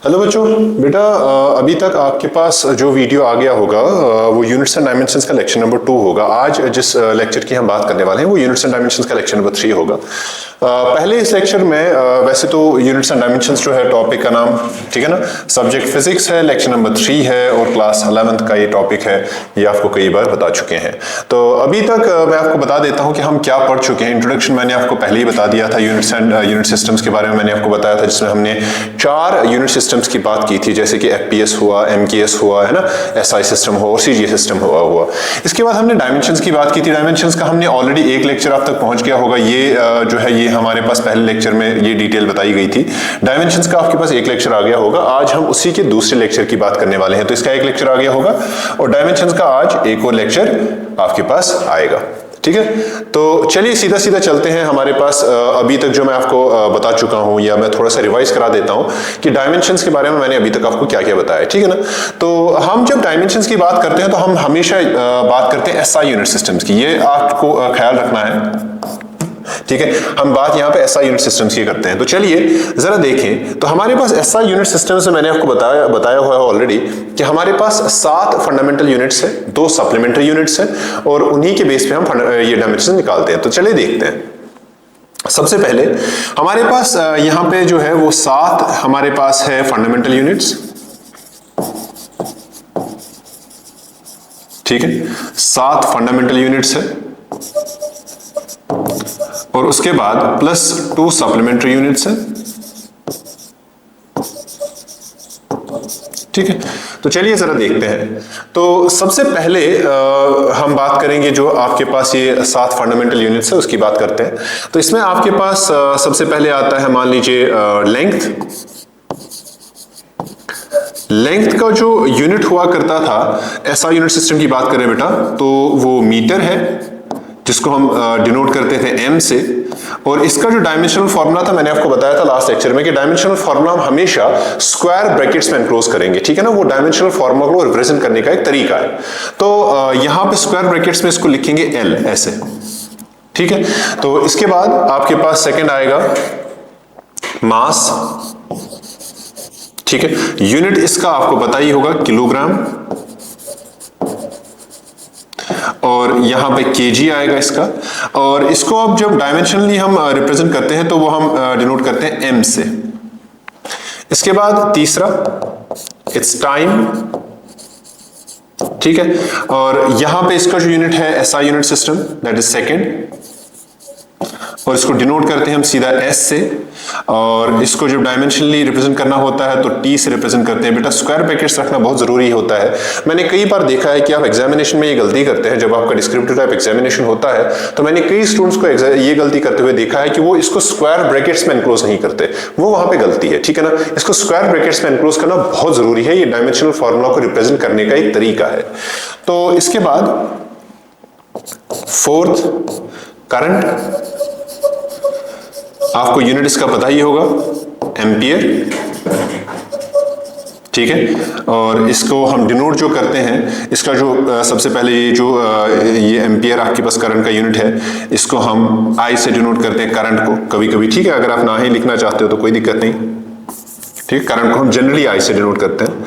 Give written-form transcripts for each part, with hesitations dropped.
Hello बच्चों, बेटा अभी तक आपके पास जो वीडियो आ गया होगा वो यूनिट्स एंड डायमेंशंस का लेक्चर नंबर 2 होगा। आज जिस लेक्चर की हम बात करने वाले हैं वो यूनिट्स एंड डायमेंशंस का लेक्चर नंबर 3 होगा। पहले इस लेक्चर में वैसे तो यूनिट्स एंड डायमेंशंस जो है टॉपिक का नाम, ठीक है ना, सब्जेक्ट फिजिक्स है, लेक्चर नंबर 3 है और क्लास 11th का ये टॉपिक है। ये आपको कई बार बता चुके हैं। तो अभी तक मैं आपको बता देता हूँ कि हम क्या पढ़ चुके हैं। इंट्रोडक्शन मैंने आपको पहले ही बता दिया था। यूनिट्स एंड यूनिट सिस्टम्स के बारे में मैंने आपको बताया था, जिसमें हमने 4 यूनिट सिस्टम्स की बात की थी, जैसे कि एफपीएस हुआ, एमकेएस हुआ, है ना, एसआई सिस्टम हुआ और सीजीए सिस्टम हुआ। इसके बाद हमने डायमेंशंस की बात की थी। डायमेंशंस का हमने ऑलरेडी एक लेक्चर आप तक पहुंच गया होगा। ये जो है ये हमारे पास पहले लेक्चर में ये डिटेल बताई गई थी। डायमेंशंस का आपके पास एक लेक्चर आ गया होगा। आज हम उसी के दूसरे लेक्चर की बात करने वाले हैं। तो इसका एक लेक्चर आ गया होगा और डायमेंशंस का आज एक और लेक्चर आपके पास आएगा। ठीक है, तो चलिए सीधा सीधा चलते हैं। हमारे पास अभी तक जो मैं आपको बता चुका हूं, या मैं थोड़ा सा रिवाइज करा देता हूं कि डायमेंशंस के बारे में मैंने अभी तक आपको क्या क्या बताया, ठीक है ना। तो हम जब डायमेंशंस की बात करते हैं तो हम हमेशा बात करते हैं एसआई यूनिट सिस्टम्स की। ये आपको ख्याल रखना है, ठीक है। हम बात यहाँ पे एसआई यूनिट सिस्टम्स की करते हैं। तो चलिए जरा देखें। तो हमारे पास एसआई यूनिट सिस्टम्स में मैंने आपको बताया हुआ है ऑलरेडी कि हमारे पास 7 फंडामेंटल यूनिट्स है, 2 सप्लीमेंट्री यूनिट्स हैं और उन्हीं के बेस पे हम ये डायमेंशन निकालते हैं। तो चलिए देखते हैं। सबसे पहले हमारे पास यहाँ पे जो है वो 7 हमारे पास है फंडामेंटल यूनिट्स, ठीक है। 7 फंडामेंटल यूनिट्स है और उसके बाद प्लस 2 सप्लीमेंट्री यूनिट्स है, ठीक है। तो चलिए जरा देखते हैं। तो सबसे पहले हम बात करेंगे जो आपके पास ये 7 फंडामेंटल यूनिट्स है उसकी बात करते हैं। तो इसमें आपके पास सबसे पहले आता है, मान लीजिए लेंथ। लेंथ का जो यूनिट हुआ करता था, ऐसा यूनिट सिस्टम की बात करें बेटा, तो वो मीटर है, जिसको हम डिनोट करते थे एम से। और इसका जो डायमेंशनल फॉर्मूला था, मैंने आपको बताया था लास्ट लेक्चर में कि डायमेंशनल फॉर्मूला हम हमेशा स्क्वायर ब्रैकेट्स में एनक्लोज करेंगे, ठीक है ना। वो डायमेंशनल फॉर्मूला को रिप्रेजेंट करने का एक तरीका है। तो यहां पे स्क्वायर ब्रैकेट्स में इसको लिखेंगे एल ऐसे, ठीक है। तो इसके बाद आपके पास सेकंड आएगा मास, ठीक है। यूनिट इसका आपको पता ही होगा किलोग्राम, और यहां पे केजी आएगा इसका। और इसको अब जब डायमेंशनली हम रिप्रेजेंट करते हैं तो वो हम डिनोट करते हैं एम से। इसके बाद तीसरा इट्स टाइम, ठीक है। और यहां पे इसका जो यूनिट है SI unit system, that is second, और इसको डिनोट करते हैं हम सीधा एस से। और इसको जब डायमेंशनली रिप्रेजेंट करना होता है तो टी से रिप्रेजेंट करते हैं। बेटा स्क्वायर ब्रैकेट्स रखना बहुत जरूरी होता है। मैंने कई बार देखा है कि आप एग्जामिनेशन में ये गलती करते हैं। जब आपका डिस्क्रिप्टिव टाइप एग्जामिनेशन होता है तो मैंने कई स्टूडेंट्स को ये गलती करते हुए देखा है कि वो इसको स्क्वायर ब्रैकेट्स में एनक्लोज नहीं करते। वो वहां पे गलती है, ठीक है ना। इसको स्क्वायर ब्रैकेट्स में एनक्लोज करना बहुत जरूरी है। ये डायमेंशनल फॉर्मूला को रिप्रेजेंट करने का एक तरीका है। तो इसके बाद फोर्थ करंट, आपको यूनिट इसका पता ही होगा एम्पियर, ठीक है। और इसको हम डिनोट जो करते हैं, इसका जो सबसे पहले ये एम्पियर आपके पास करंट का यूनिट है, इसको हम आई से डिनोट करते हैं करंट को कभी कभी, ठीक है। अगर आप ना ही लिखना चाहते हो तो कोई दिक्कत नहीं, ठीक है। करंट को हम जनरली आई से डिनोट करते हैं।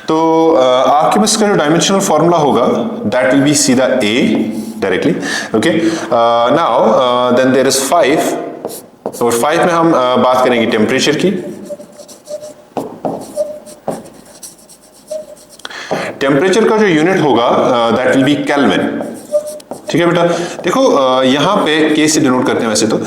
तो आपके पास इसका जो डायमेंशनल फॉर्मूला होगा दैट विल बी सीधा A directly, okay. Now then there is 5, और 5 में हम बात करेंगे टेम्परेचर की। टेम्परेचर का जो यूनिट होगा दैट विल बी केल्विन, ठीक है बेटा। देखो यहां पे के से डिनोट करते हैं वैसे तो।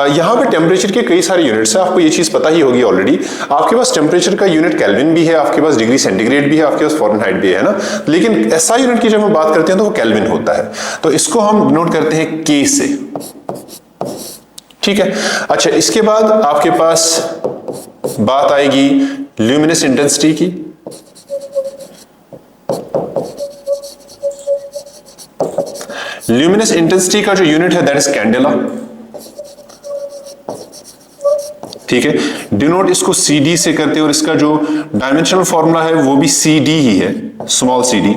यहां पे टेम्परेचर के कई सारे यूनिट्स हैं, आपको ये चीज पता ही होगी ऑलरेडी। आपके पास टेम्परेचर का यूनिट केल्विन भी है, आपके पास डिग्री सेंटीग्रेड भी है, आपके पास फ़ारेनहाइट भी है ना। लेकिन एसआई यूनिट की जब हम बात करते हैं तो वो केल्विन होता है। तो इसको हम डिनोट करते हैं के से, ठीक है। अच्छा, इसके बाद आपके पास बात आएगी ल्यूमिनस इंटेंसिटी की। ल्यूमिनस इंटेंसिटी का जो यूनिट है दैट इज कैंडेला, ठीक है। डिनोट इसको CD से करते हैं और इसका जो डायमेंशनल फॉर्मूला है वो भी CD ही है, small cd,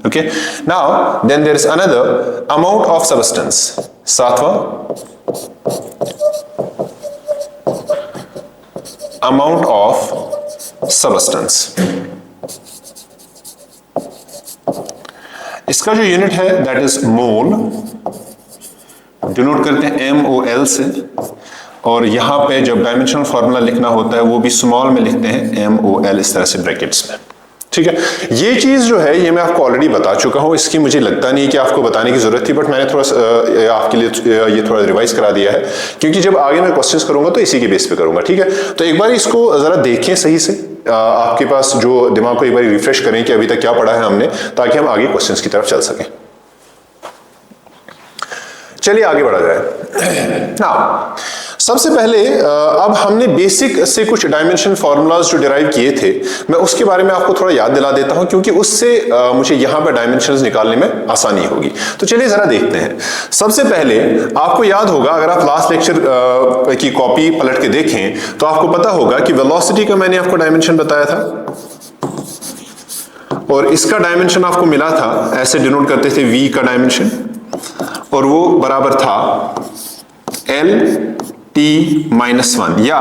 okay. Now then there is another amount of substance, सातवां amount of सबस्टेंस। इसका जो यूनिट है दैट इज मोल, डिनोट करते हैं MOL से, और यहां पे जब डायमेंशनल फॉर्मूला लिखना होता है वो भी स्मॉल में लिखते हैं MOL, इस तरह से ब्रैकेट्स में। ठीक है, ये चीज जो है ये मैं आपको ऑलरेडी बता चुका हूं, इसकी मुझे लगता नहीं कि आपको बताने की जरूरत थी, बट मैंने थोड़ा आपके लिए ये थोड़ा रिवाइज करा दिया है, क्योंकि जब आगे मैं क्वेश्चंस करूंगा तो इसी के बेस पे करूंगा। ठीक है, तो एक बार इसको जरा देखें सही से, आपके पास जो दिमाग को एक बार रिफ्रेश करें कि अभी तक क्या पढ़ा है हमने, ताकि हम आगे क्वेश्चंस की तरफ चल सकें। चलिए आगे बढ़ा जाए। हाँ, सबसे पहले अब हमने बेसिक से कुछ डायमेंशन फॉर्मूलाज जो डिराइव किए थे, मैं उसके बारे में आपको थोड़ा याद दिला देता हूं, क्योंकि उससे मुझे यहां पर डायमेंशंस निकालने में आसानी होगी। तो चलिए जरा देखते हैं। सबसे पहले आपको याद होगा, अगर आप लास्ट लेक्चर की कॉपी पलट के देखें तो आपको पता होगा कि वेलोसिटी का मैंने आपको डायमेंशन बताया था, और इसका डायमेंशन आपको मिला था, ऐसे डिनोट करते थे v का डायमेंशन, और वो बराबर था L_t-1, या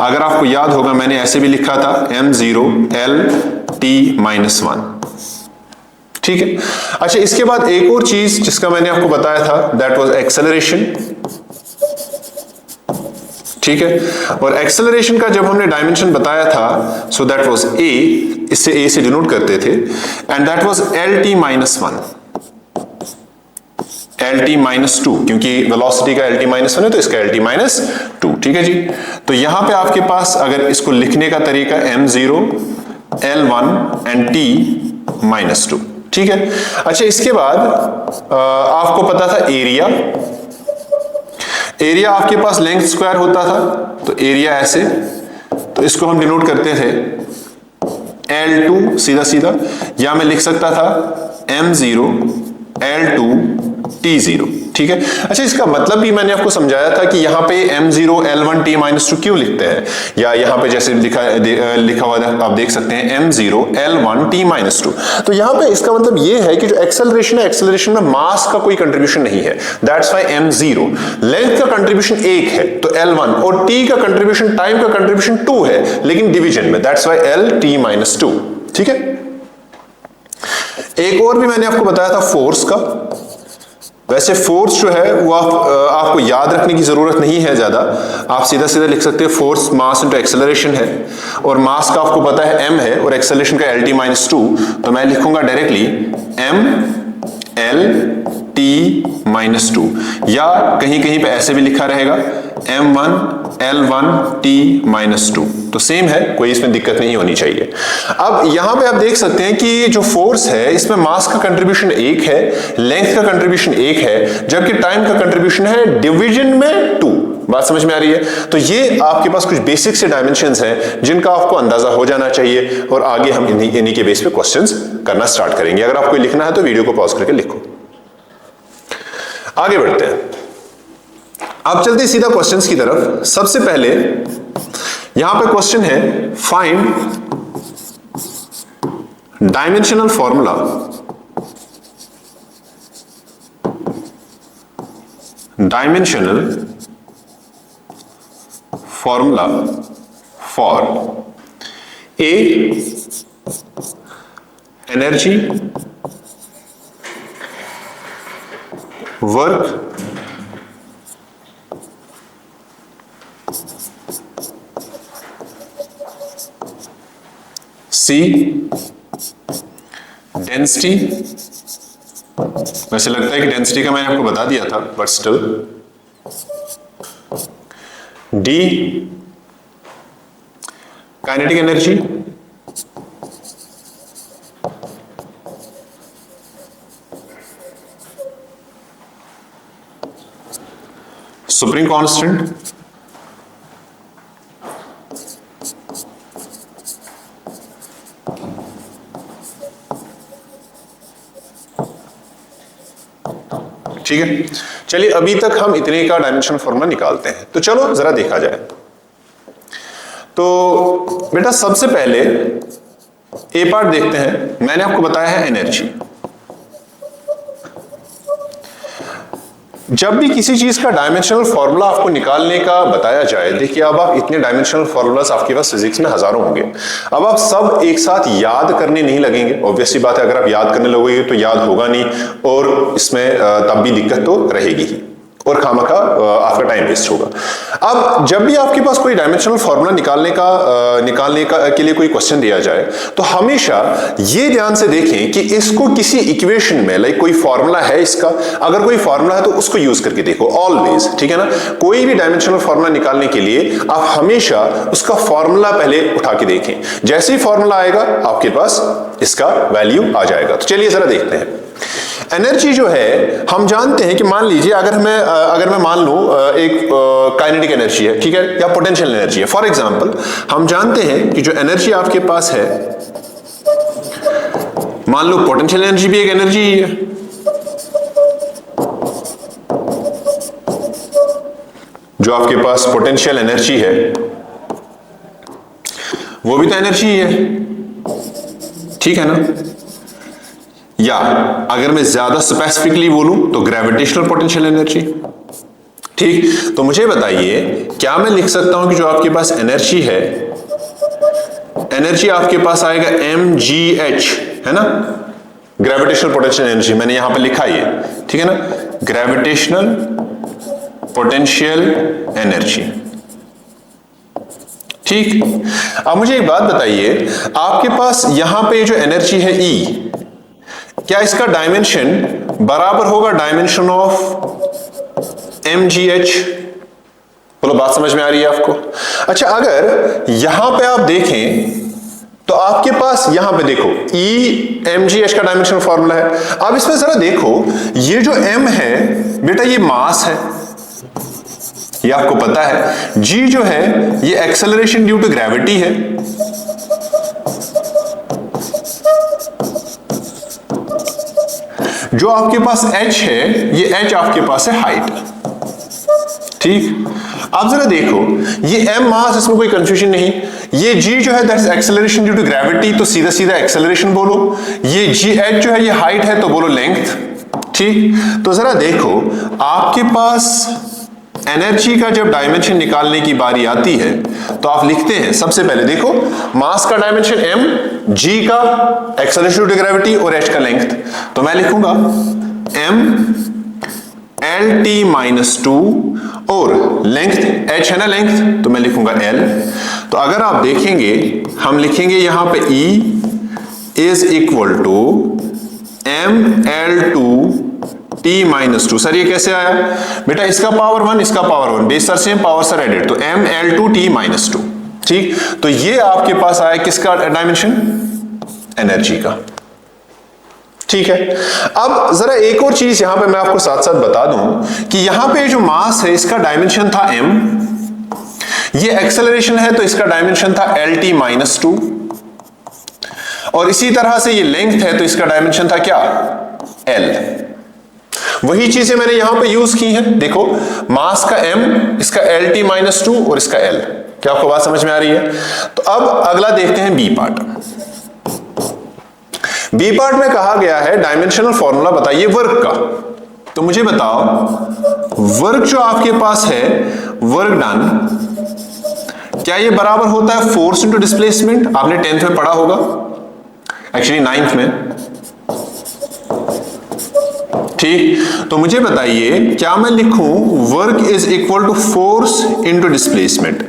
अगर आपको याद होगा मैंने ऐसे भी लिखा था m0 L_t-1। ठीक है, अच्छा इसके बाद एक और चीज जिसका मैंने आपको बताया था दैट वाज एक्सेलरेशन। ठीक है, और एक्सेलरेशन का जब हमने डायमेंशन बताया था सो दैट वाज a, इससे a से डिनोट करते थे, and that was L_t-1, L_t-2, क्योंकि वेलोसिटी का L_t-1 है तो इसका L_t-2। ठीक है जी, तो यहां पे आपके पास अगर इसको लिखने का तरीका m0 L1 एंड t-2। ठीक है, अच्छा इसके बाद आपको पता था एरिया। एरिया आपके पास लेंथ स्क्वायर होता था, तो एरिया ऐसे, तो इसको हम डिनोट करते थे L2 सीधा सीधा, या मैं लिख सकता था m0 L2 T0। ठीक है, अच्छा इसका मतलब भी मैंने आपको समझाया था कि यहाँ पे m0 L1 T-2 क्यों लिखते हैं, या यहाँ पे जैसे लिखा हुआ आप देख सकते हैं m0 L1 T-2। तो यहाँ पे इसका मतलब ये है कि जो एक्सेलरेशन है, एक्सेलरेशन में मास का कोई कंट्रीब्यूशन नहीं है, दैट्स व्हाई m0। लेंथ का कंट्रीब्यूशन 1 है तो L1, और t का कंट्रीब्यूशन, टाइम का कंट्रीब्यूशन 2 है लेकिन डिवीजन में, दैट्स व्हाई L_t-2। ठीक है, एक और भी मैंने आपको बताया था फोर्स का। वैसे फोर्स जो है वो आपको याद रखने की जरूरत नहीं है ज्यादा, आप सीधा सीधा लिख सकते हैं फोर्स मास इनटू एक्सेलरेशन है, और मास का आपको पता है m है और एक्सेलरेशन का L_t-2, तो मैं लिखूंगा डायरेक्टली m_L_t-2, या कहीं कहीं पे ऐसे भी लिखा रहेगा m1 L1 T-2, तो सेम है, कोई इसमें दिक्कत नहीं होनी चाहिए। अब यहां पे आप देख सकते हैं कि जो फोर्स है इसमें मास का कंट्रीब्यूशन 1 है, लेंथ का कंट्रीब्यूशन 1 है, जबकि टाइम का कंट्रीब्यूशन है डिवीजन में 2। बात समझ में आ रही है? तो ये आपके पास कुछ बेसिक से डायमेंशंस हैं जिनका आपको अंदाजा हो जाना चाहिए, और आगे हम इन्हीं के बेस पे क्वेश्चंस करना स्टार्ट करेंगे। अगर आपको लिखना है तो वीडियो को पॉज करके लिखो। आगे बढ़ते हैं, अब चलते सीधा क्वेश्चंस की तरफ। सबसे पहले यहां पे क्वेश्चन है, find dimensional formula for a energy, work, C density. वैसे लगता है कि डेंसिटी का मैंने आपको बता दिया था, but still. D kinetic energy, supreme constant, ठीक है। चलिए अभी तक हम इतने का डायमेंशन फॉर्मूला निकालते हैं, तो चलो जरा देखा जाए। तो बेटा सबसे पहले ए पार्ट देखते हैं। मैंने आपको बताया है एनर्जी। जब भी किसी चीज का डायमेंशनल फॉर्मूला आपको निकालने का बताया जाए, देखिए अब आप इतने डायमेंशनल फॉर्मूलास आपके पास फिजिक्स में हजारों होंगे, अब आप सब एक साथ याद करने नहीं लगेंगे। ऑब्वियसली बात है, अगर आप याद करने लगोगे तो याद होगा नहीं और इसमें तब भी दिक्कत तो रहेगी ही और खामखा आपका टाइम वेस्ट होगा। अब जब भी आपके पास कोई डायमेंशनल फॉर्मूला निकालने के लिए कोई क्वेश्चन दिया जाए तो हमेशा ये ध्यान से देखें कि इसको किसी इक्वेशन में, लाइक कोई फॉर्मूला है इसका, अगर कोई फॉर्मूला है तो उसको यूज करके देखो ऑलवेज, ठीक है ना। कोई भी डायमेंशनल फॉर्मूला निकालने के लिए आप हमेशा उसका फॉर्मूला पहले उठा के देखें। जैसे ही फॉर्मूला आएगा आपके पास इसका वैल्यू आ जाएगा। तो चलिए जरा देखते हैं। एनर्जी जो है हम जानते हैं कि मान लीजिए अगर मैं मान लूं एक काइनेटिक एनर्जी है, ठीक है, या पोटेंशियल एनर्जी है। फॉर एग्जांपल हम जानते हैं कि जो एनर्जी आपके पास है, मान लो पोटेंशियल एनर्जी भी एक एनर्जी ही है, जो आपके पास पोटेंशियल एनर्जी है वो भी तो एनर्जी ही है, ठीक है ना। या अगर मैं ज्यादा स्पेसिफिकली बोलूं तो ग्रेविटेशनल पोटेंशियल एनर्जी, ठीक। तो मुझे बताइए, क्या मैं लिख सकता हूं कि जो आपके पास एनर्जी है, एनर्जी आपके पास आएगा mgh, है ना, ग्रेविटेशनल पोटेंशियल एनर्जी, मैंने यहां पे लिखा ही है, ठीक है ना, ग्रेविटेशनल पोटेंशियल एनर्जी, ठीक। अब मुझे एक बात बताइए, आपके पास यहां पे जो एनर्जी है E, क्या इसका डायमेंशन बराबर होगा डायमेंशन ऑफ mgh? बोलो बात समझ में आ रही है आपको? अच्छा, अगर यहां पे आप देखें तो आपके पास यहां पे देखो E mgh का डायमेंशन फॉर्मूला है। अब इसमें जरा देखो, ये जो m है बेटा ये मास है, ये आपको पता है। g जो है ये एक्सेलरेशन ड्यू टू ग्रेविटी है, जो आपके पास h है ये h आपके पास है हाइट, ठीक। अब जरा देखो, ये m मास, इसमें कोई कंफ्यूजन नहीं। ये g जो है that is acceleration due to gravity, तो सीधा सीधा एक्सेलरेशन बोलो। ये h जो है ये हाइट है, तो बोलो लेंथ, ठीक। तो जरा देखो, आपके पास एनर्जी का जब डायमेंशन निकालने की बारी आती है तो आप लिखते हैं, सबसे पहले देखो मास का डायमेंशन m, g का एक्सेलरेशन ड्यू टू ग्रेविटी और h का लेंथ, तो मैं लिखूंगा m LT-2 और लेंथ h है ना लेंथ, तो मैं लिखूंगा L। तो अगर आप देखेंगे हम लिखेंगे यहां पे E is equal to ML2T-2। Sir ये कैसे आया बेटा? इसका पावर 1 इसका power 1, base sir same power sir added, तो ML2T-2, ठीक। तो ये आपके पास आया किसका डायमेंशन? एनर्जी का, ठीक है। अब जरा एक और चीज यहां पे मैं आपको साथ साथ बता दूं कि यहां पे जो मास है इसका डायमेंशन था m, ये एक्सेलरेशन है तो इसका डायमेंशन था LT-2, और इसी तरह से ये लेंथ है तो इसका डायमेंशन था क्या? L। वही चीजें मैंने यहां पे यूज की हैं, देखो मास का m, इसका LT-2 और इसका L। क्या आपको बात समझ में आ रही है? तो अब अगला देखते हैं बी पार्ट। बी पार्ट में कहा गया है डायमेंशनल फॉर्मूला बताइए वर्क का। तो मुझे बताओ वर्क जो आपके पास है, वर्क डन, क्या ये बराबर होता है फोर्स इनटू डिस्प्लेसमेंट? आपने 10th में पढ़ा होगा, एक्चुअली 9th में, ठीक। तो मुझे बताइए क्या मैं लिखूं work is equal to force into displacement?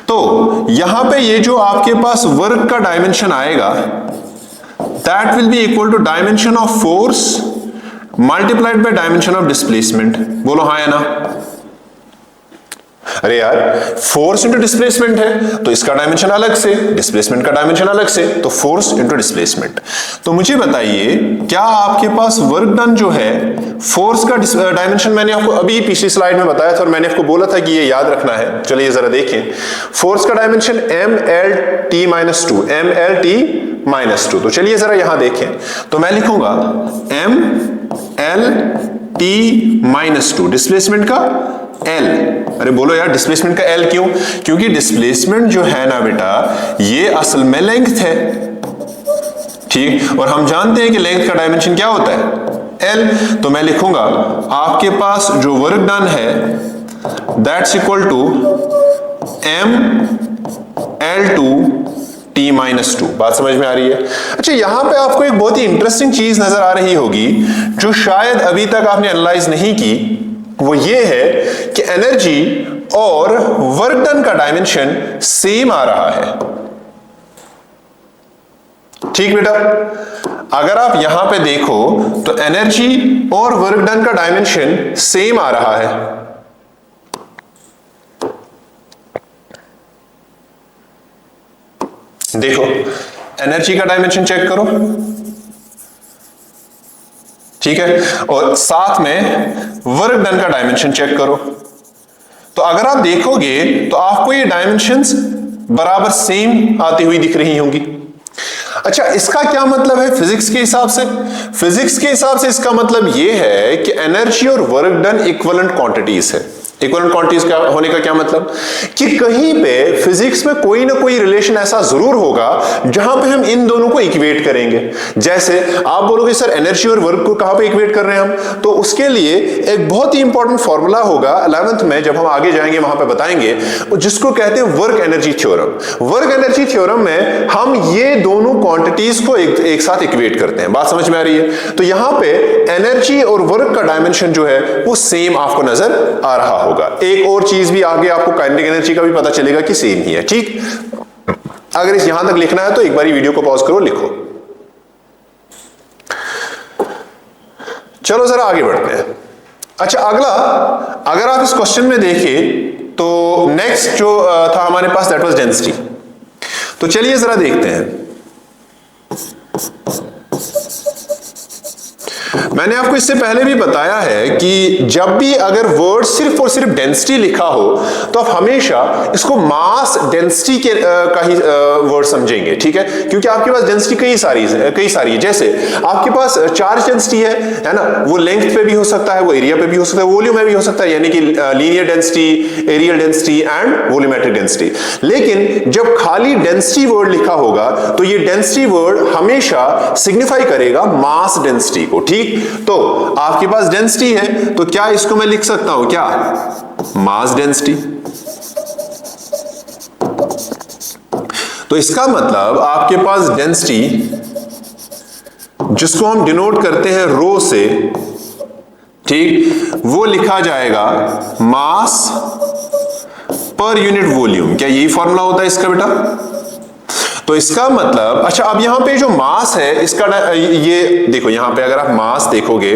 तो यहां पे ये जो आपके पास वर्क का डायमेंशन आएगा that will be equal to dimension of force multiplied by dimension of displacement। बोलो हाँ या ना? अरे यार फोर्स इंटू डिस्प्लेसमेंट है तो इसका डायमेंशन अलग से, डिस्प्लेसमेंट का डायमेंशन अलग से, तो फोर्स इंटू डिस्प्लेसमेंट। तो मुझे बताइए क्या आपके पास वर्क डन जो है, फोर्स का डायमेंशन मैंने आपको अभी पिछली स्लाइड में बताया था और मैंने आपको बोला था कि ये याद रखना है। चलिए जरा देखें, फोर्स का डायमेंशन MLT-2, MLT-2। तो चलिए जरा यहां देखें, तो मैं लिखूंगा MLT-2, डिस्प्लेसमेंट का L। अरे बोलो यार डिस्प्लेसमेंट का L क्यों? क्योंकि डिस्प्लेसमेंट जो है ना बेटा ये असल में लेंथ है, ठीक। और हम जानते हैं कि लेंथ का डायमेंशन क्या होता है? L। तो मैं लिखूंगा आपके पास जो वर्क डन है that's equal to m L2 T minus 2। बात समझ में आ रही है? अच्छा, यहां पे आपको एक बहुत ही इंटरेस्टिंग चीज नजर आ रही होगी जो शायद अभी तक आपने एनालाइज नहीं की, वो ये है कि एनर्जी और वर्क डन का डायमेंशन सेम आ रहा है। ठीक बेटा, अगर आप यहां पे देखो तो एनर्जी और वर्क डन का डायमेंशन सेम आ रहा है। देखो एनर्जी का डायमेंशन चेक करो, ठीक है, और साथ में वर्क डन का डायमेंशन चेक करो। तो अगर आप देखोगे तो आपको ये डायमेंशंस बराबर सेम आती हुई दिख रही होंगी। अच्छा, इसका क्या मतलब है फिजिक्स के हिसाब से? फिजिक्स के हिसाब से इसका मतलब यह है कि एनर्जी और वर्क डन इक्विवेलेंट क्वांटिटीज है। इक्विवेलेंट क्वांटिटीज का होने का क्या मतलब कि कहीं पे फिजिक्स में कोई ना कोई रिलेशन ऐसा जरूर होगा जहां पे हम इन दोनों को इक्वेट करेंगे। जैसे आप बोलोगे सर एनर्जी और वर्क को कहां पे इक्वेट कर रहे हैं हम, तो उसके लिए एक बहुत ही इंपॉर्टेंट फॉर्मूला होगा 11th में, जब हम आगे जाएंगे वहां पे बताएंगे, जिसको कहते हैं work energy theorem. Work energy theorem में हम ये दोनों क्वांटिटीज को एक साथ इक्वेट करते हैं। बात समझ में आ रही है? तो यहां पे एनर्जी और वर्क का डायमेंशन जो है वो सेम आपको नजर आ रहा होगा। एक और चीज भी आगे आपको काइनेटिक एनर्जी का भी पता चलेगा कि सेम ही है। ठीक, अगर इस यहां तक लिखना है तो एक बार वीडियो को पॉज करो, लिखो। चलो जरा आगे बढ़ते हैं। अच्छा, अगला अगर आप इस क्वेश्चन में देखें तो नेक्स्ट जो था हमारे पास दैट वाज डेंसिटी। तो चलिए जरा देखते हैं। मैंने आपको इससे पहले भी बताया है कि जब भी अगर वर्ड सिर्फ और सिर्फ डेंसिटी लिखा हो तो आप हमेशा इसको मास डेंसिटी के का ही वर्ड समझेंगे। ठीक है, क्योंकि आपके पास डेंसिटी कई सारी है। जैसे आपके पास चार्ज डेंसिटी है ना, वो लेंथ पे भी हो सकता है, वो एरिया पे भी हो सकता है, वॉल्यूम में भी हो सकता है, यानी कि linear density, areal density and volumetric density. लेकिन जब खाली डेंसिटी वर्ड लिखा होगा तो ये डेंसिटी वर्ड हमेशा सिग्निफाई करेगा मास डेंसिटी को। ठीक, तो आपके पास डेंसिटी है तो क्या इसको मैं लिख सकता हूं, क्या मास डेंसिटी। तो इसका मतलब आपके पास डेंसिटी, जिसको हम डिनोट करते हैं रो से, ठीक, वो लिखा जाएगा मास पर यूनिट वॉल्यूम। क्या यही फॉर्मूला होता है इसका बेटा? तो इसका मतलब, अच्छा अब यहां पे जो मास है इसका ये देखो, यहां पे अगर आप मास देखोगे,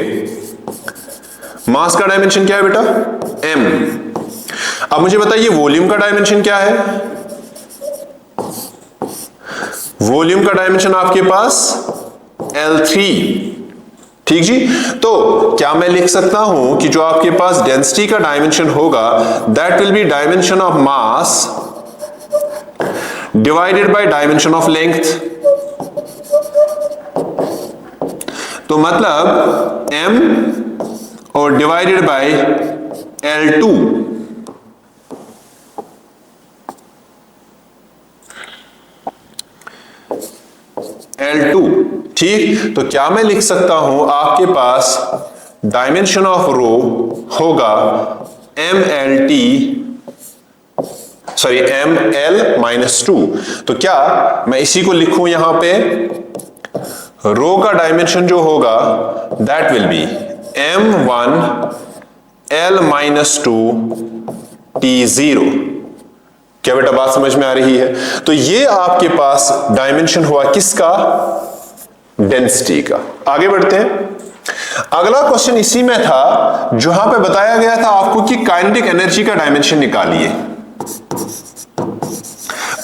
मास का डायमेंशन क्या है बेटा? m। अब मुझे बताइए वॉल्यूम का डायमेंशन क्या है? वॉल्यूम का डायमेंशन आपके पास L3। ठीक जी, तो क्या मैं लिख सकता हूं कि जो आपके पास डेंसिटी का डायमेंशन होगा that will B dimension of mass divided by dimension of length. तो मतलब m और डिवाइडेड बाय L2। ठीक, तो क्या मैं लिख सकता हूं आपके पास डायमेंशन ऑफ रो होगा ml माइनस 2। तो क्या मैं इसी को लिखूं यहां पे, रो का डायमेंशन जो होगा that will B m1l minus 2 t0। क्या बेटा बात समझ में आ रही है? तो ये आपके पास डायमेंशन हुआ किसका? डेंसिटी का। आगे बढ़ते हैं। अगला क्वेश्चन इसी में था जहां पे बताया गया था आपको कि काइनेटिक एनर्जी का डायमेंशन निकालिए।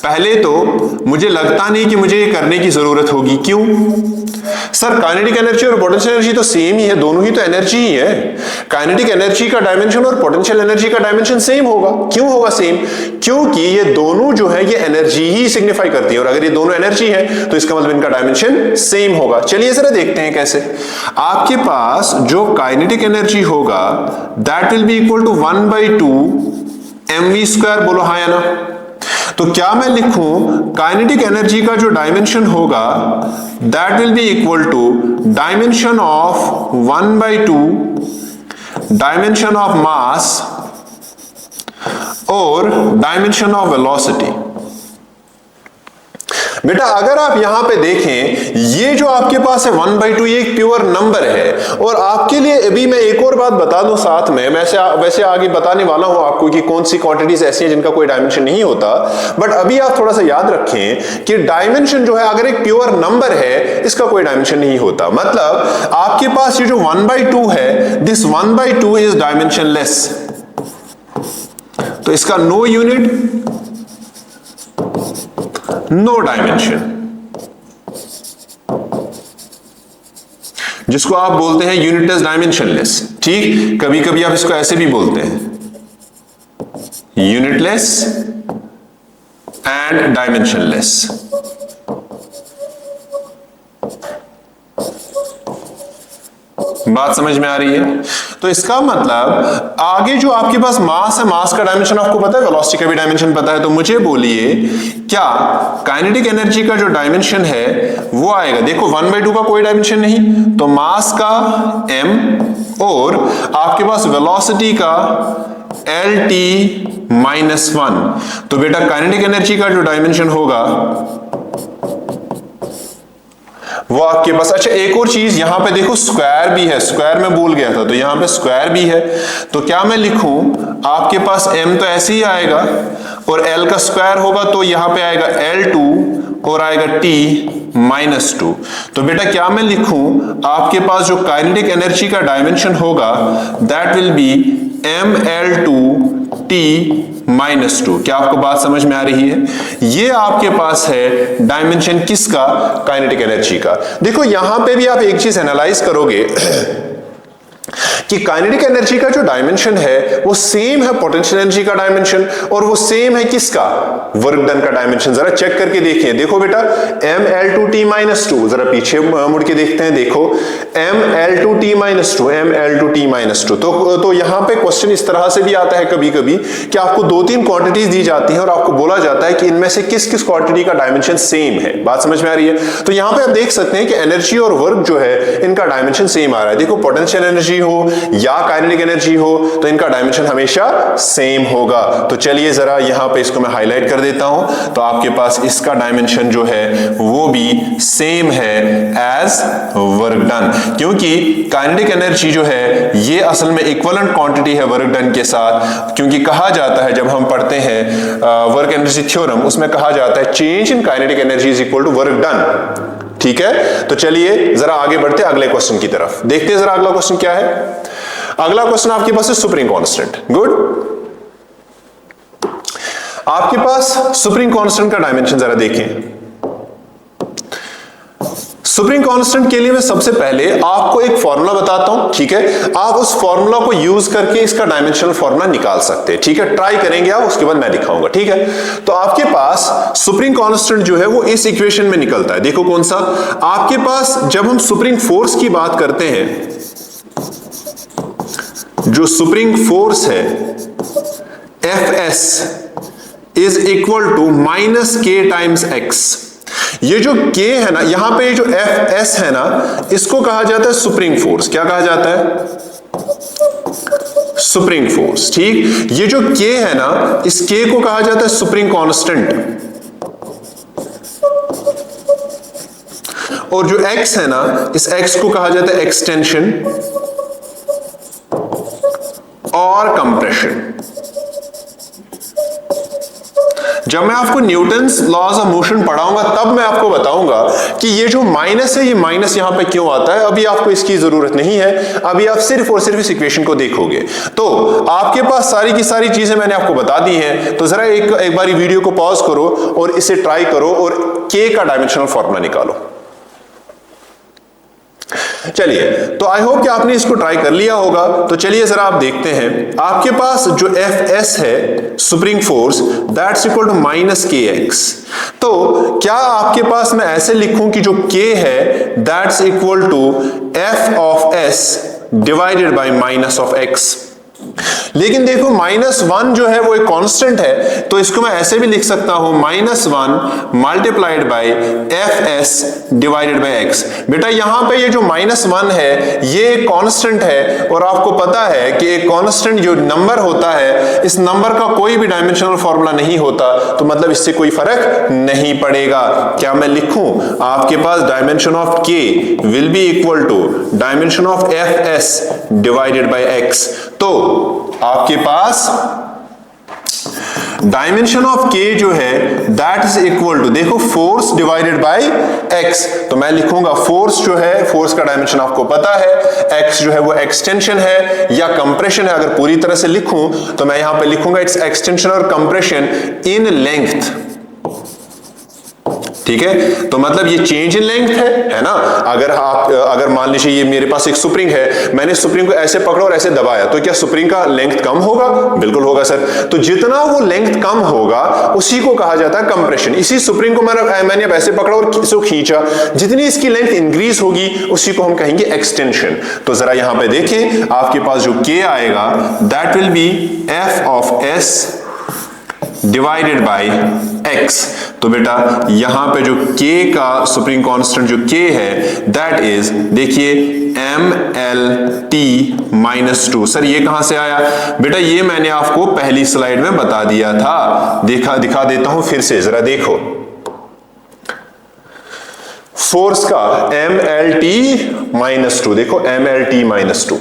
पहले तो मुझे लगता नहीं कि मुझे ये करने की जरूरत होगी। क्यों सर? काइनेटिक एनर्जी और पोटेंशियल एनर्जी तो सेम ही है, दोनों ही तो एनर्जी ही है। काइनेटिक एनर्जी का डायमेंशन और पोटेंशियल एनर्जी का डायमेंशन सेम होगा। क्यों होगा सेम? क्योंकि ये दोनों जो है ये एनर्जी ही सिग्निफाई करती है, और अगर ये दोनों एनर्जी है तो इसका मतलब इनका डायमेंशन सेम होगा। चलिए जरा देखते हैं कैसे। आपके पास जो काइनेटिक एनर्जी होगा that will be equal to 1/2 mv square. बोलो हाँ या ना? तो क्या मैं लिखूं काइनेटिक एनर्जी का जो डायमेंशन होगा that will be equal to dimension of 1/2 dimension of mass और डायमेंशन ऑफ वेलोसिटी। बेटा अगर आप यहां पे देखें, ये जो आपके पास है 1/2 ये एक प्योर नंबर है, और आपके लिए अभी मैं एक और बात बता दूं साथ में, वैसे आगे बताने वाला हूं आपको कि कौन सी क्वांटिटीज ऐसी हैं जिनका कोई डायमेंशन नहीं होता, बट अभी आप थोड़ा सा याद रखें कि डायमेंशन जो है अगर एक प्योर नंबर है इसका कोई डायमेंशन नहीं होता। मतलब आपके पास ये जो 1/2 है, दिस 1/2 इज डायमेंशनलेस, तो इसका नो यूनिट नो डायमेंशन, जिसको आप बोलते हैं यूनिटलेस डायमेंशनलेस। ठीक, कभी कभी आप इसको ऐसे भी बोलते हैं, यूनिटलेस एंड डायमेंशनलेस। बात समझ में आ रही है? तो इसका मतलब आगे जो आपके पास मास है, मास का डायमेंशन आपको पता है, वेलोसिटी का भी डायमेंशन पता है, तो मुझे बोलिए क्या काइनेटिक एनर्जी का जो डायमेंशन है वो आएगा, देखो 1/2 का कोई डायमेंशन नहीं, तो मास का m और आपके पास वेलोसिटी का LT-1, तो बेटा काइनेटिक एनर्जी का जो डायमेंशन होगा वो आपके पास, अच्छा एक और चीज यहां पे देखो स्क्वायर भी है, स्क्वायर में भूल गया था, तो यहां पे स्क्वायर भी है, तो क्या मैं लिखूं आपके पास m तो ऐसे ही आएगा और l का स्क्वायर होगा तो यहां पे आएगा L2 और आएगा T-2, तो बेटा क्या मैं लिखूं आपके पास जो काइनेटिक एनर्जी का डायमेंशन होगा दैट विल बी mL2T-2। क्या आपको बात समझ में आ रही है? ये आपके पास है डायमेंशन किसका, काइनेटिक एनर्जी का। देखो यहां पे भी आप एक चीज एनालाइज करोगे कि काइनेटिक एनर्जी का जो डायमेंशन है वो सेम है पोटेंशियल एनर्जी का डायमेंशन, और वो सेम है किसका, वर्क डन का डायमेंशन। जरा चेक करके देखिए, देखो बेटा mL2T-2, जरा पीछे मुड़ के देखते हैं, देखो mL2T-2 तो यहां पे क्वेश्चन इस तरह से भी आता है कभी कभी कि आपको 2-3 क्वांटिटीज दी जाती हैं और आपको बोला जाता है कि इनमें से किस किस क्वांटिटी का डायमेंशन सेम है। बात समझ में आ रही है? तो यहां पे आप देख सकते हैं कि एनर्जी और वर्क जो है इनका डायमेंशन सेम आ रहा है। देखो पोटेंशियल एनर्जी हो या काइनेटिक एनर्जी हो तो इनका डायमेंशन हमेशा सेम होगा। तो चलिए जरा यहां पे इसको मैं हाईलाइट कर देता हूं, तो आपके पास इसका डायमेंशन जो है वो भी सेम है एज वर्क डन, क्योंकि काइनेटिक एनर्जी जो है ये असल में इक्विवेलेंट क्वांटिटी है वर्क डन के साथ, क्योंकि कहा जाता है जब हम पढ़ते हैं वर्क एनर्जी थ्योरम, उसमें कहा जाता है change in kinetic energy is equal to work done. ठीक है, तो चलिए जरा आगे बढ़ते हैं अगले क्वेश्चन की तरफ, देखते हैं जरा अगला क्वेश्चन क्या है। अगला क्वेश्चन आपके पास है सुप्रीम कांस्टेंट। गुड, आपके पास सुप्रीम कांस्टेंट का डायमेंशन जरा देखें। सुप्रीम कांस्टेंट के लिए मैं सबसे पहले आपको एक फॉर्मूला बताता हूं, ठीक है, आप उस फॉर्मूला को यूज करके इसका डायमेंशनल फॉर्मूला निकाल सकते हैं। ठीक है, ट्राई करेंगे आप, उसके बाद मैं दिखाऊंगा। ठीक है, तो आपके पास सुप्रीम कांस्टेंट जो है वो इस इक्वेशन में निकलता है। देखो कौन सा, आपके पास जब हम सुप्रीम फोर्स की बात करते हैं, जो सुप्रीम फोर्स है Fs is equal to -k times x। ये जो k है ना, यहां पे ये जो Fs है ना, इसको कहा जाता है सुप्रीम फोर्स। क्या कहा जाता है? Spring force. ठीक, ये जो k है ना, इस k को कहा जाता है सुप्रीम कांस्टेंट, और जो x है ना, इस x को कहा जाता है एक्सटेंशन और कंप्रेशन। जब मैं आपको न्यूटन्स लॉज ऑफ मोशन पढ़ाऊंगा तब मैं आपको बताऊंगा कि ये जो माइनस है, ये माइनस यहां पे क्यों आता है। अभी आपको इसकी जरूरत नहीं है, अभी आप सिर्फ और सिर्फ इस इक्वेशन को देखोगे। तो आपके पास सारी की सारी चीजें मैंने आपको बता दी हैं, तो जरा एक बारी वीडियो को पॉज करो और इसे ट्राई करो और के का डायमेंशनल फॉर्मूला निकालो। चलिए, तो आई होप कि आपने इसको ट्राई कर लिया होगा। तो चलिए जरा आप देखते हैं, आपके पास जो Fs है spring force that's equal to -kx। तो क्या आपके पास मैं ऐसे लिखूं कि जो k है that's equal to F of s divided by minus of x। लेकिन देखो -1 जो है वो एक कांस्टेंट है, तो इसको मैं ऐसे भी लिख सकता हूं -1 multiplied by fs divided by x। बेटा यहां पे ये जो -1 है ये एक कांस्टेंट है, और आपको पता है कि एक कांस्टेंट जो नंबर होता है, इस नंबर का कोई भी डायमेंशनल फॉर्मूला नहीं होता, तो मतलब इससे कोई फर्क नहीं पड़ेगा। क्या मैं लिखूं, आपके पास dimension of k will be equal to dimension of fs divided by x। तो आपके पास डायमेंशन ऑफ k जो है दैट इज इक्वल टू, देखो फोर्स डिवाइडेड बाय x, तो मैं लिखूंगा फोर्स जो है, फोर्स का डायमेंशन आपको पता है, x जो है वो एक्सटेंशन है या कंप्रेशन है। अगर पूरी तरह से लिखूं तो मैं यहां पे लिखूंगा इट्स एक्सटेंशन और कंप्रेशन इन लेंथ, ठीक है। तो मतलब ये चेंज इन लेंथ है ना। अगर मान लीजिए ये मेरे पास एक स्प्रिंग है, मैंने स्प्रिंग को ऐसे पकड़ा और ऐसे दबाया, तो क्या स्प्रिंग का लेंथ कम होगा? बिल्कुल होगा सर। तो जितना वो लेंथ कम होगा उसी को कहा जाता है कंप्रेशन। इसी स्प्रिंग को मैंने अब ऐसे पकड़ा और इसको खींचा, जितनी इसकी लेंथ इंक्रीज होगी उसी को हम कहेंगे एक्सटेंशन। तो जरा यहां पे देखें, आपके पास जो k आएगा that will B f of s divided by x। तो बेटा यहां पे जो k का सुप्रीम कांस्टेंट जो k है दैट इज, देखिए mlt-2। सर ये कहां से आया? बेटा ये मैंने आपको पहली स्लाइड में बता दिया था, दिखा देता हूं फिर से, जरा देखो। फोर्स का mlt-2, देखो mlt-2।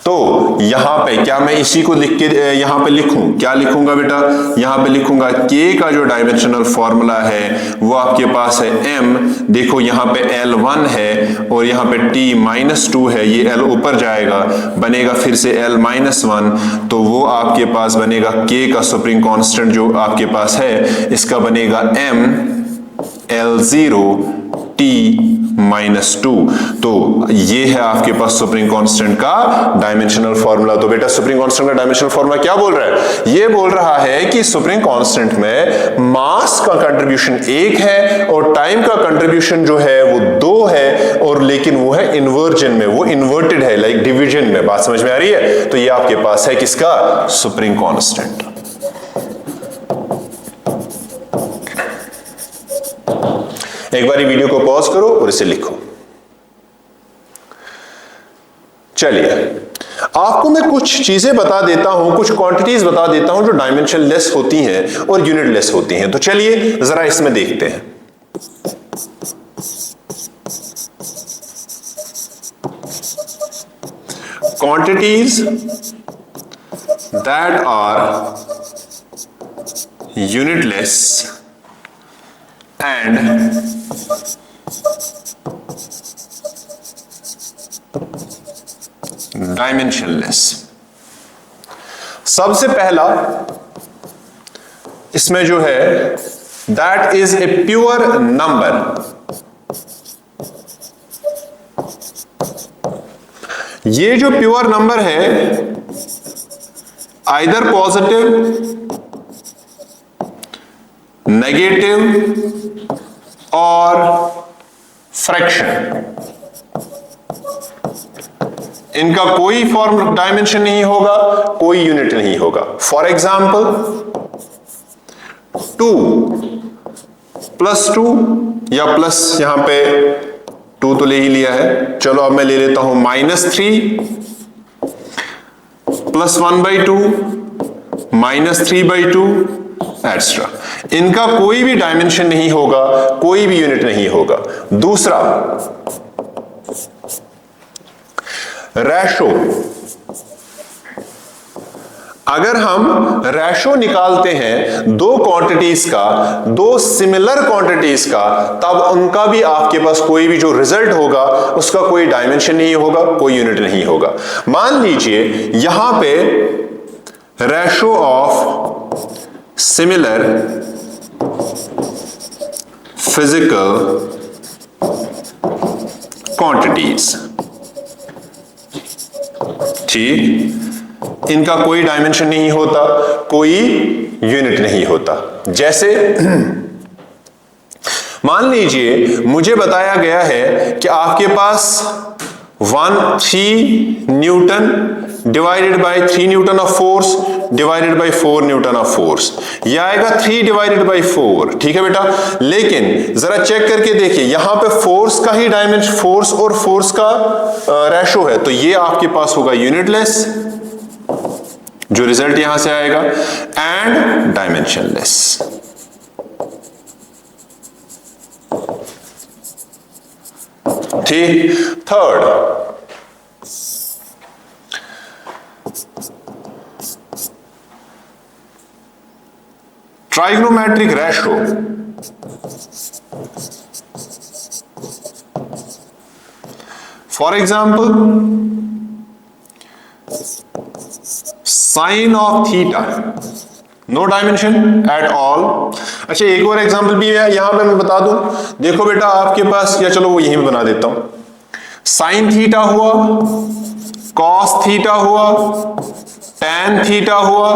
तो यहां पे क्या मैं इसी को लिख के यहां पे लिखूं? क्या लिखूंगा बेटा? यहां पे लिखूंगा k का जो डायमेंशनल फॉर्मूला है वो आपके पास है m, देखो यहां पे L1 है और यहां पे t-2 है, ये L ऊपर जाएगा, बनेगा फिर से L-1, तो वो आपके पास बनेगा k का सुप्रीम कांस्टेंट जो आपके पास है, इसका बनेगा m L0 t-2। तो ये है आपके पास सुप्रीम कांस्टेंट का डायमेंशनल फॉर्मूला। तो बेटा सुप्रीम कांस्टेंट का डायमेंशनल फॉर्मूला क्या बोल रहा है? ये बोल रहा है कि सुप्रीम कांस्टेंट में मास का कंट्रीब्यूशन 1 है और टाइम का कंट्रीब्यूशन जो है वो 2 है, और लेकिन वो है इन्वर्जन में, वो इन्वर्टेड है, लाइक डिवीजन में। बात समझ में आ रही है? तो ये आपके पास है किसका? Supreme constant. एक बार वीडियो को पॉज करो और इसे लिखो। चलिए आपको मैं कुछ चीजें बता देता हूं, कुछ क्वांटिटीज बता देता हूं जो डायमेंशन लेस होती हैं और यूनिट लेस होती हैं। तो चलिए जरा इसमें देखते हैं। Quantities that are unitless and dimensionless। सबसे पहला इसमें जो है that is a pure number। ये जो प्योर नंबर है आइदर पॉजिटिव, नेगेटिव और फ्रैक्शन, इनका कोई फॉर्म डायमेंशन नहीं होगा, कोई यूनिट नहीं होगा। फॉर एग्जाम्पल 2 + 2 या प्लस, यहां पे 2 तो ले ही लिया है, चलो अब मैं ले लेता हूं -3 + 1/2 -3/2 एक्स्ट्रा। इनका कोई भी डायमेंशन नहीं होगा, कोई भी यूनिट नहीं होगा। दूसरा रेशो, अगर हम रेशो निकालते हैं दो क्वांटिटीज का, दो सिमिलर क्वांटिटीज का, तब उनका भी आपके पास कोई भी जो रिजल्ट होगा उसका कोई डायमेंशन नहीं होगा, कोई यूनिट नहीं होगा। मान लीजिए यहां पे ratio of similar physical quantities, ठीक, इनका कोई डायमेंशन नहीं होता, कोई यूनिट नहीं होता। जैसे मान लीजिए मुझे बताया गया है कि आपके पास 1 3 Newton divided by 3 Newton of force divided bye 4 Newton of force, यह आएगा 3 डिवाइडेड बाय 4। ठीक है बेटा, लेकिन जरा चेक करके देखिए यहां पे फोर्स का ही डायमेंशन, फोर्स और फोर्स का रेशो है, तो ये आपके पास होगा यूनिटलेस, जो रिजल्ट यहां से आएगा, एंड डायमेंशनलेस। ठीक। Third, trigonometric ratio. For example sine of theta, no dimension at all. अच्छा, एक और एग्जांपल भी है यहां पे मैं बता दूं, देखो बेटा आपके पास, या चलो वो यहीं पे बना देता हूं, साइन थीटा हुआ, कॉस थीटा हुआ, टैन थीटा हुआ,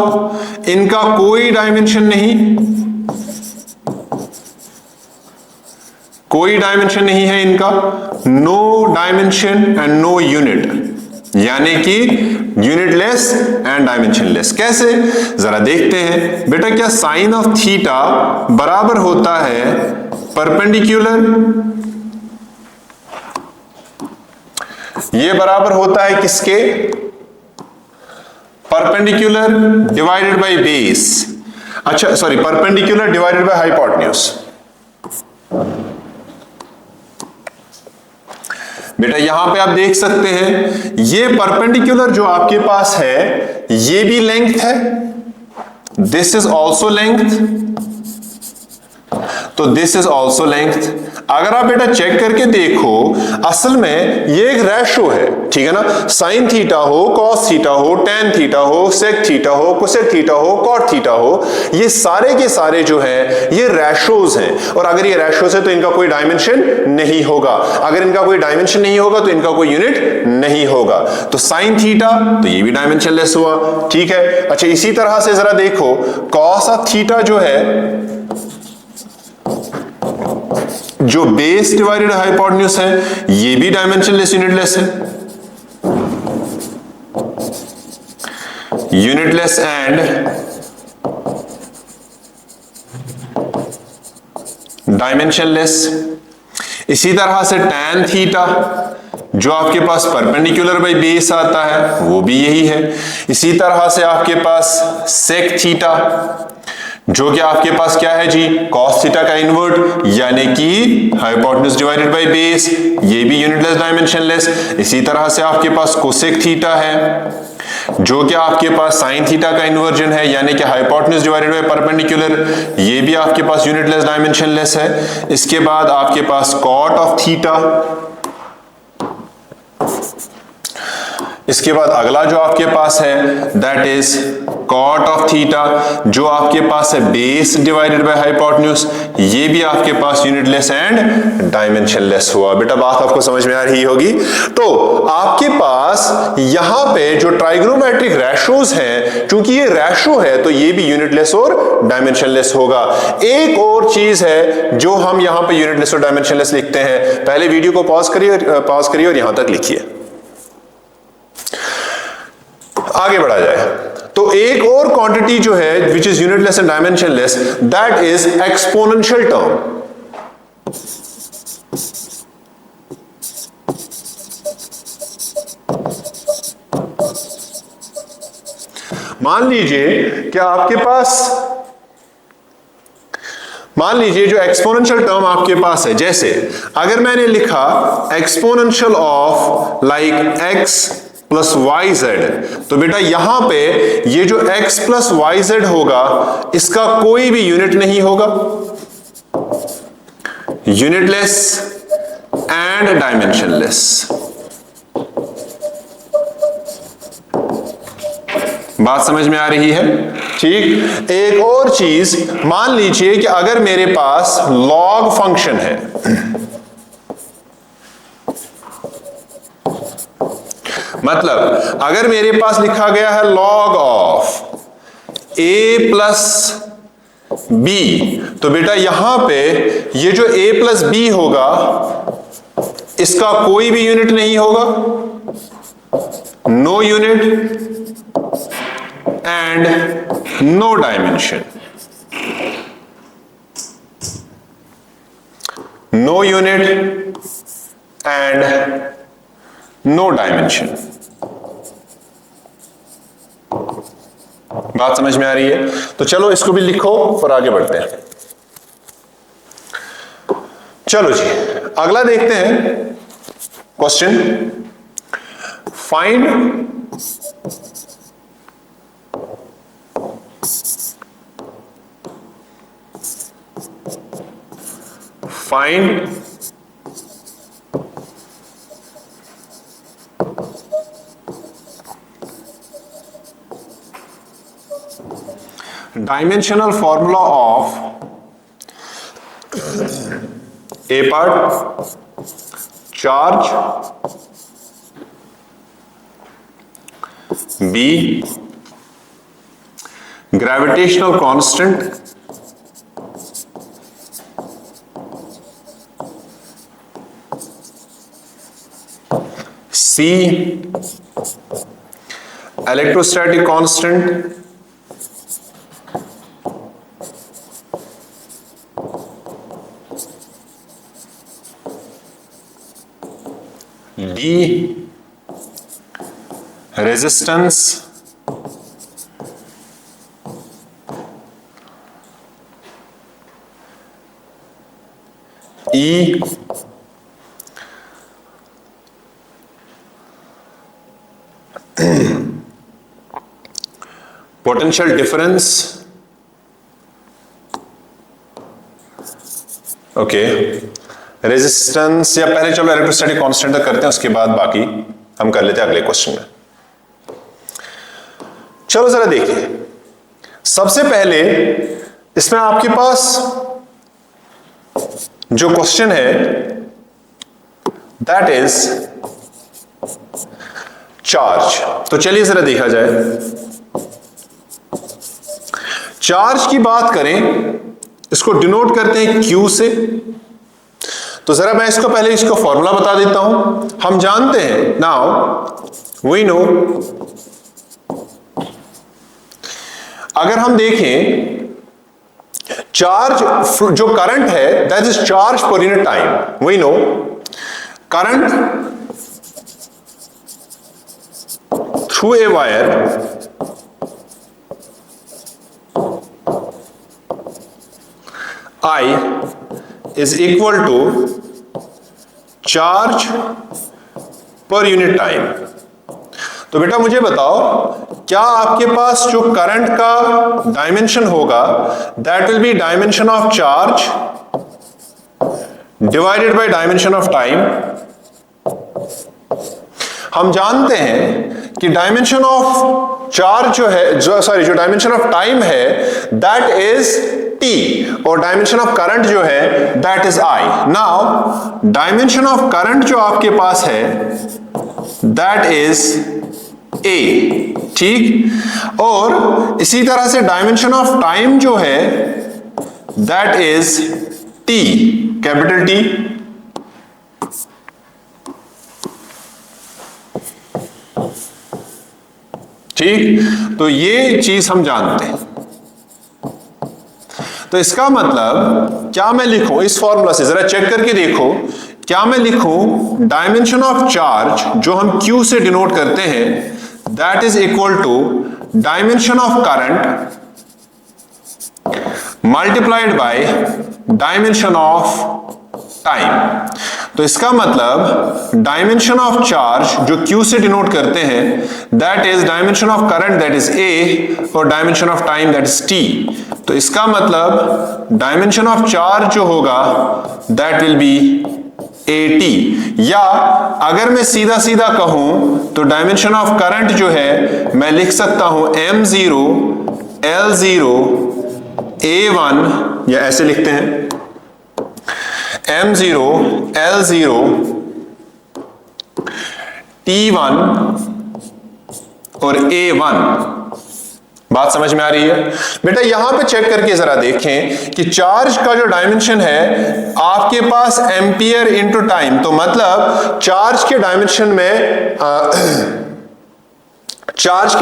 इनका कोई डायमेंशन नहीं, कोई डायमेंशन नहीं है इनका, no dimension and no unit, यानी कि यूनिटलेस एंड डायमेंशनलेस। कैसे, जरा देखते हैं बेटा। क्या साइन ऑफ थीटा बराबर होता है परपेंडिकुलर, ये बराबर होता है किसके, परपेंडिकुलर डिवाइडेड बाय बेस, अच्छा sorry, perpendicular divided by hypotenuse. बेटा यहां पे आप देख सकते हैं, ये परपेंडिकुलर जो आपके पास है ये भी लेंथ है, दिस इज ऑल्सो लेंथ, तो दिस इज ऑल्सो लेंथ। अगर आप बेटा चेक करके देखो, असल में ये एक रेशो है, ठीक है ना, साइन थीटा हो, कॉस थीटा हो, टैन थीटा हो, सेक थीटा हो, कोसेक थीटा हो, कॉट थीटा हो, ये सारे के सारे जो है ये रेशोज हैं, और अगर ये रेशोज है तो इनका कोई डायमेंशन नहीं होगा, अगर इनका कोई डायमेंशन नहीं होगा तो इनका कोई यूनिट नहीं होगा। तो साइन थीटा, तो ये भी डायमेंशनलेस हुआ, ठीक है। अच्छा, इसी तरह से जरा देखो कॉस ऑफ थीटा जो है, जो बेस डिवाइडेड हाइपोटेन्यूज है, ये भी डायमेंशनलेस यूनिटलेस है, यूनिटलेस एंड डायमेंशनलेस। इसी तरह से टैन थीटा जो आपके पास परपेंडिकुलर बाय बेस आता है वो भी यही है। इसी तरह से आपके पास सेक थीटा जो कि आपके पास क्या है जी, कॉस थीटा का इन्वर्ट, यानी कि हाइपोटेन्यूज डिवाइडेड बाय बेस, ये भी यूनिटलेस डायमेंशनलेस। इसी तरह से आपके पास कोसेक थीटा है जो कि आपके पास साइन थीटा का इन्वर्जन है, यानी कि हाइपोटेन्यूज डिवाइडेड बाय परपेंडिकुलर, ये भी आपके पास यूनिटलेस डायमेंशनलेस है। इसके बाद आपके पास कॉट ऑफ थीटा, इसके बाद अगला जो आपके पास है that is cot of theta जो आपके पास है बेस डिवाइडेड बाय हाइपोटेन्यूज, ये भी आपके पास यूनिटलेस एंड डायमेंशनलेस हुआ। बेटा बात आपको समझ में आ रही होगी। तो आपके पास यहां पे जो ट्राइगोनोमेट्रिक रेशोज हैं, क्योंकि ये रेशो है तो ये भी यूनिटलेस और डायमेंशनलेस होगा। एक और चीज है जो हम यहां पे यूनिटलेस और डायमेंशनलेस लिखते हैं, पहले वीडियो को पॉज करिए और यहां तक लिखिए, आगे बढ़ा जाए। तो एक और क्वांटिटी जो है which is unitless and dimensionless, that is exponential term. मान लीजिए कि आपके पास, मान लीजिए जो एक्सपोनेंशियल टर्म आपके पास है, जैसे अगर मैंने लिखा exponential of like x plus y z, तो बेटा यहां पे ये जो x प्लस वाई जेड होगा इसका कोई भी यूनिट नहीं होगा, यूनिटलेस एंड डायमेंशनलेस। बात समझ में आ रही है? ठीक। एक और चीज, मान लीजिए कि अगर मेरे पास लॉग फंक्शन है, मतलब अगर मेरे पास लिखा गया है log of a plus b, तो बेटा यहां पे ये जो a प्लस बी होगा इसका कोई भी यूनिट नहीं होगा, no unit and no dimension, no unit and no dimension. बात समझ में आ रही है? तो चलो इसको भी लिखो और आगे बढ़ते हैं। चलो जी, अगला देखते हैं question. Find dimensional formula of A part charge, B gravitational constant, C electrostatic constant, D resistance, E potential difference, okay resistance, या पहले चलो इलेक्ट्रोस्टैटिक कांस्टेंट तक करते हैं, उसके बाद बाकी हम कर लेते हैं अगले क्वेश्चन में। चलो जरा देखिए, सबसे पहले इसमें आपके पास जो क्वेश्चन है दैट इज चार्ज। तो चलिए जरा देखा जाए। चार्ज की बात करें, इसको डिनोट करते हैं Q से। तो जरा मैं इसको पहले इसको फॉर्मूला बता देता हूं। हम जानते हैं, नाउ वी नो, अगर हम देखें चार्ज, जो करंट है that is charge per unit time. We know current through a wire I is equal to charge per unit time. तो बेटा मुझे बताओ, क्या आपके पास जो करंट का डायमेंशन होगा that will B dimension of charge divided by dimension of time. हम जानते हैं कि डायमेंशन ऑफ चार्ज जो है, जो डायमेंशन ऑफ टाइम है दैट इज T, और डायमेंशन ऑफ करंट जो है that is I। Now dimension of current जो आपके पास है दैट इज A, ठीक। और इसी तरह से डायमेंशन ऑफ टाइम जो है that is T, capital T। ठीक, तो ये चीज हम जानते हैं। तो इसका मतलब क्या मैं लिखूं इस फॉर्मूला से, जरा चेक करके देखो, क्या मैं लिखूं डायमेंशन ऑफ चार्ज जो हम Q से डिनोट करते हैं that is equal to dimension of current multiplied by dimension of time. तो इसका मतलब डायमेंशन ऑफ चार्ज जो Q से डिनोट करते हैं that is dimension of current that is A, और dimension of time that is T। तो इसका मतलब डायमेंशन ऑफ चार्ज जो होगा दैट विल बी AT, या अगर मैं सीधा सीधा कहूं तो डायमेंशन ऑफ करंट जो है मैं लिख सकता हूं M0 L0 A1, या ऐसे लिखते हैं M0 L0 T1 और A1, बात समझ में आ रही है बेटा? यहां पे चेक करके जरा देखें कि चार्ज का जो डायमेंशन है आपके पास एम्पियर इंटू टाइम, तो मतलब चार्ज के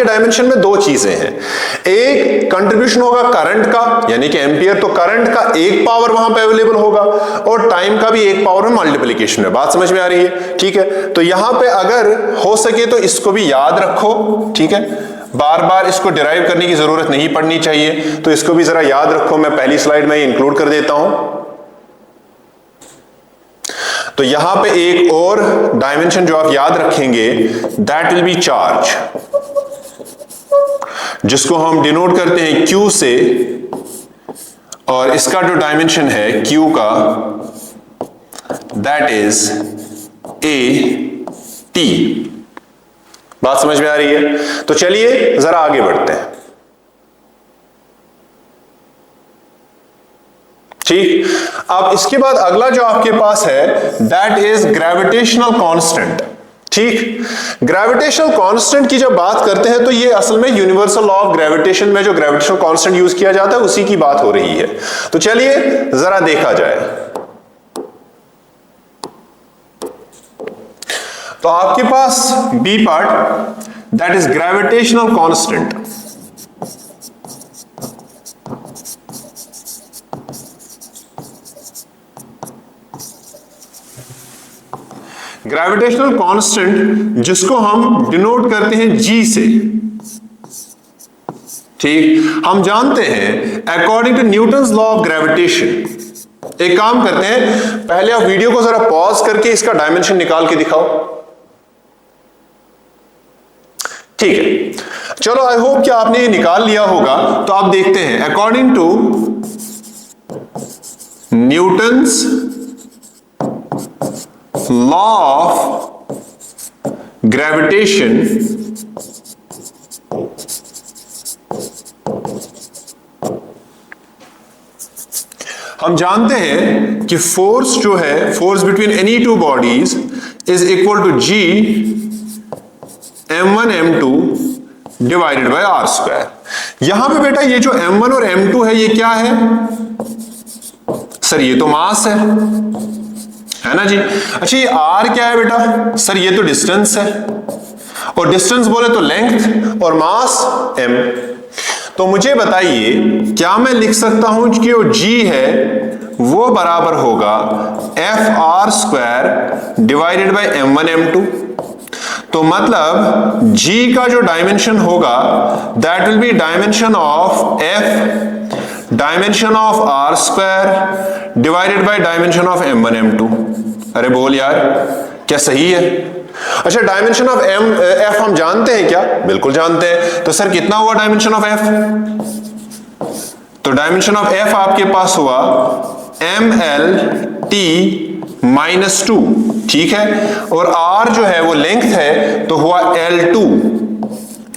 डायमेंशन में दो चीजें हैं। एक कंट्रीब्यूशन होगा करंट का, यानी कि एम्पियर, तो करंट का एक पावर वहां पे अवेलेबल होगा, और टाइम का भी एक पावर में मल्टीप्लिकेशन है। बात समझ में आ रही है? ठीक है, तो यहां पे अगर हो सके तो इसको भी याद रखो, ठीक है, बार बार इसको डिराइव करने की जरूरत नहीं पड़नी चाहिए, तो इसको भी जरा याद रखो। मैं पहली स्लाइड में इंक्लूड कर देता हूं। तो यहां पे एक और डायमेंशन जो आप याद रखेंगे, दैट विल बी चार्ज, जिसको हम डिनोट करते हैं Q से, और इसका जो डायमेंशन है Q का, दैट इज AT। बात समझ में आ रही है? तो चलिए जरा आगे बढ़ते हैं। ठीक, अब इसके बाद अगला जो आपके पास है, दैट इज ग्रेविटेशनल कांस्टेंट। ठीक, ग्रेविटेशनल कांस्टेंट की जब बात करते हैं तो ये असल में यूनिवर्सल लॉ ऑफ ग्रेविटेशन में जो ग्रेविटेशनल कांस्टेंट यूज किया जाता है उसी की बात हो रही है। तो चलिए जरा देखा जाए। तो आपके पास B part, that is gravitational constant. Gravitational constant जिसको हम डिनोट करते हैं G से। ठीक, हम जानते हैं according to Newton's law of gravitation, एक काम करते हैं, पहले आप वीडियो को जरा पॉज करके इसका डायमेंशन निकाल के दिखाओ। ठीक है, चलो, आई होप कि आपने ये निकाल लिया होगा। तो आप देखते हैं, according to Newton's law of gravitation, हम जानते हैं कि फोर्स जो है, force between any two bodies is equal to G m1 m2 divided by r square. यहां पे बेटा ये जो m1 और m2 है ये क्या है? सर ये तो मास है ना जी। अच्छा, ये r क्या है बेटा? सर ये तो डिस्टेंस है, और डिस्टेंस बोले तो लेंथ, और मास m। तो मुझे बताइए, क्या मैं लिख सकता हूं कि जो G है वो बराबर होगा Fr square divided by m1 m2? तो मतलब G का जो डायमेंशन होगा, that will B dimension of F dimension of R square divided by dimension of m1 m2। अरे बोल यार, क्या सही है? अच्छा, डायमेंशन ऑफ F हम जानते हैं क्या? बिल्कुल जानते हैं। तो सर कितना हुआ डायमेंशन ऑफ F? तो डायमेंशन ऑफ F आपके पास हुआ mlt -2, ठीक है, और R जो है वो लेंथ है, तो हुआ L2,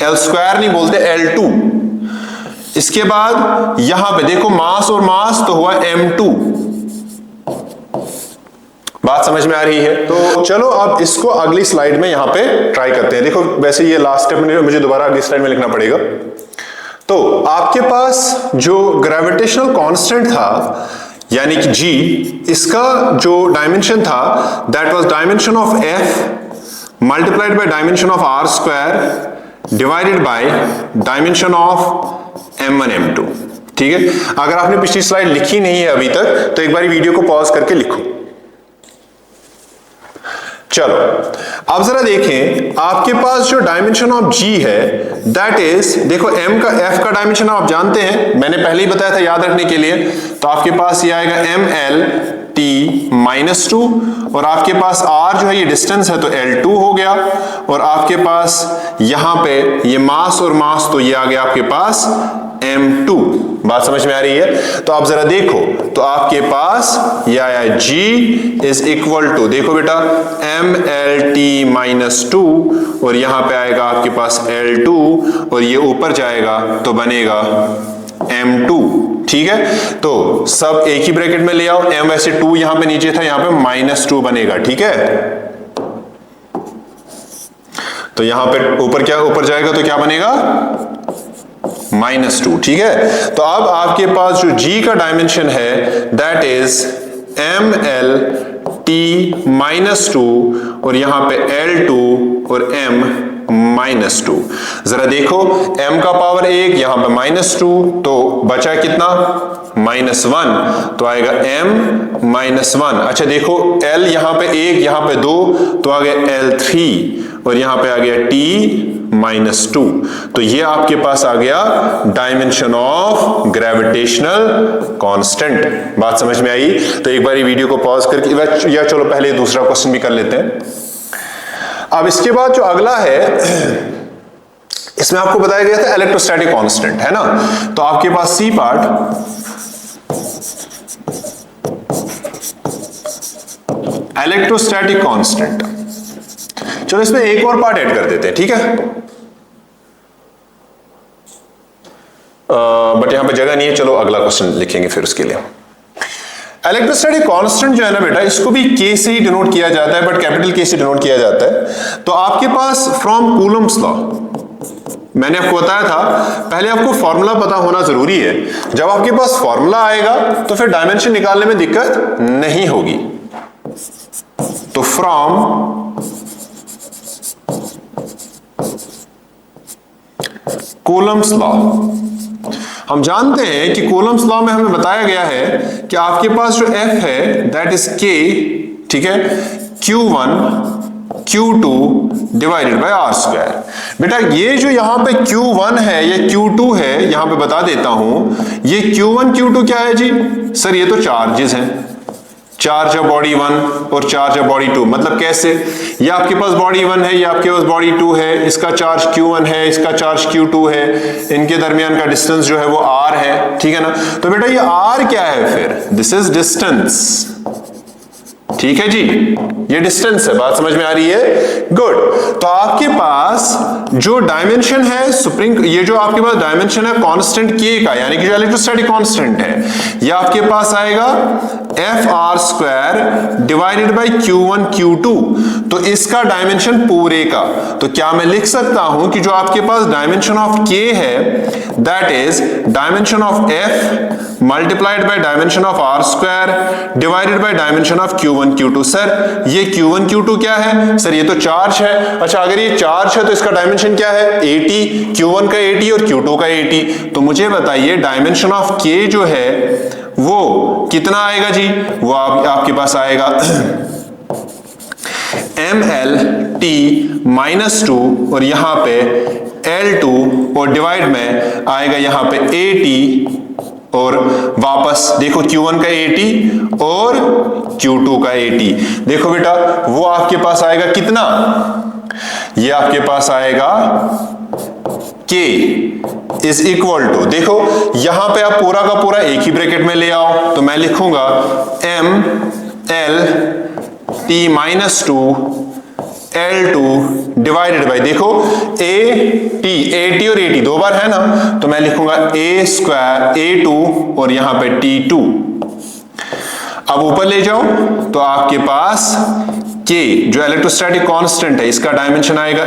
L स्क्वायर नहीं बोलते, L2। इसके बाद यहां पे देखो मास और मास, तो हुआ m2। बात समझ में आ रही है? तो चलो अब इसको अगली स्लाइड में यहां पे ट्राई करते हैं। देखो, वैसे ये लास्ट स्टेप में मुझे दोबारा अगली स्लाइड में लिखना पड़ेगा। तो आपके पास जो ग्रेविटेशनल कांस्टेंट था, यानी कि G, इसका जो डायमेंशन था, that was dimension of F multiplied by dimension of R square divided by dimension of m1 m2। ठीक है, अगर आपने पिछली स्लाइड लिखी नहीं है अभी तक, तो एक बार वीडियो को पॉज करके लिखो। चलो, अब जरा देखें, आपके पास जो डायमेंशन ऑफ G है, दैट इज, देखो F का डायमेंशन आप जानते हैं, मैंने पहले ही बताया था याद रखने के लिए। तो आपके पास ये आएगा mlt -2, और आपके पास R जो है ये डिस्टेंस है, तो L2 हो गया, और आपके पास यहां पे ये मास और मास, तो ये आ गया आपके पास m2। बात समझ में आ रही है? तो आप जरा देखो, तो आपके पास ये आया G इज इक्वल टू, देखो बेटा, mlt -2, और यहां पे आएगा आपके पास L2, और ये ऊपर जाएगा तो बनेगा m2। ठीक है, तो सब एक ही ब्रैकेट में ले आओ, m वैसे 2 यहां पे नीचे था, यहां पे -2 बनेगा। ठीक है, तो यहां पे ऊपर क्या, ऊपर जाएगा तो क्या बनेगा? -2, ठीक है। तो अब आपके पास जो g का डायमेंशन है दैट इज mlt-2 और यहां पे L2 और m-2। जरा देखो m का पावर 1 यहां पे -2, तो बचा कितना -1, तो आएगा m-1। अच्छा देखो l यहां पे 1 यहां पे 2, तो आ गया L3 और यहां पे आ गया t-2। तो ये आपके पास आ गया डायमेंशन ऑफ ग्रेविटेशनल कांस्टेंट। बात समझ में आई? तो एक बार ये वीडियो को पॉज करके, या चलो पहले दूसरा क्वेश्चन भी कर लेते हैं। अब इसके बाद जो अगला है, इसमें आपको बताया गया था इलेक्ट्रोस्टैटिक कांस्टेंट, है ना। तो आपके पास सी पार्ट इलेक्ट्रोस्टैटिक कांस्टेंट, चलो इसमें एक और पार्ट ऐड कर देते हैं, ठीक है। बट यहां पे जगह नहीं है, चलो अगला क्वेश्चन लिखेंगे फिर उसके लिए। इलेक्ट्रोस्टैटिक कांस्टेंट जो है ना बेटा, इसको भी के से ही डिनोट किया जाता है, बट कैपिटल के से डिनोट किया जाता है। तो आपके पास फ्रॉम कूलम्स लॉ, मैंने आपको बताया था पहले आपको फॉर्मूला पता होना जरूरी है। जब आपके पास फॉर्मूला आएगा तो फिर डायमेंशन निकालने में दिक्कत नहीं होगी। तो फ्रॉम कूलम्स लॉ हम जानते हैं कि कूलम्स लॉ में हमें बताया गया है कि आपके पास जो F है दैट इज K, ठीक है, Q1 Q2 divided by R square. बेटा ये जो यहां पे Q1 है या Q2 है, यहां पे बता देता हूं, ये Q1 Q2 क्या है जी? सर ये तो चार्जेस हैं, चार्ज ऑफ बॉडी 1 और चार्ज ऑफ बॉडी 2। मतलब कैसे? ये आपके पास बॉडी 1 है, ये आपके पास बॉडी 2 है, इसका चार्ज Q1 है, इसका चार्ज Q2 है, इनके दरमियान का डिस्टेंस जो है वो R है, ठीक है ना। तो बेटा ये R क्या है फिर? दिस इज डिस्टेंस, ठीक है जी, ये डिस्टेंस है। बात समझ में आ रही है? गुड। तो आपके पास जो डायमेंशन है स्प्रिंग, ये जो आपके पास डायमेंशन है कांस्टेंट K का, यानी कि जो इलेक्ट्रोस्टैटिक कांस्टेंट है, ये आपके पास आएगा FR square divided by Q1 Q2। तो इसका डायमेंशन पूरे का, तो क्या मैं लिख सकता हूं कि जो आपके पास डायमेंशन ऑफ K है that is dimension of F multiplied by dimension of R square divided by dimension of Q1 Q2। Sir ये Q1 Q2 क्या है? सर ये तो चार्ज है। अच्छा अगर ये चार्ज है तो इसका डायमेंशन क्या है? 80, Q1 का 80 और Q2 का 80। तो मुझे बताइए डायमेंशन ऑफ K जो है वो कितना आएगा जी? वो आपके पास आएगा mlt-2 और यहां पे L2 और डिवाइड में आएगा यहां पे 80 और वापस देखो Q1 का 80 और Q2 का 80। देखो बेटा वो आपके पास आएगा कितना? ये आपके पास आएगा K इज इक्वल टू, देखो यहां पे आप पूरा का पूरा एक ही ब्रैकेट में ले आओ, तो मैं लिखूंगा mlt-2 L2 डिवाइडेड बाई, देखो80 और 80 दो बार है ना, तो मैं लिखूंगा a स्क्वायर A2 और यहां पे T2। अब ऊपर ले जाओ तो आपके पास K जो इलेक्ट्रोस्टैटिक कांस्टेंट है, इसका डायमेंशन आएगा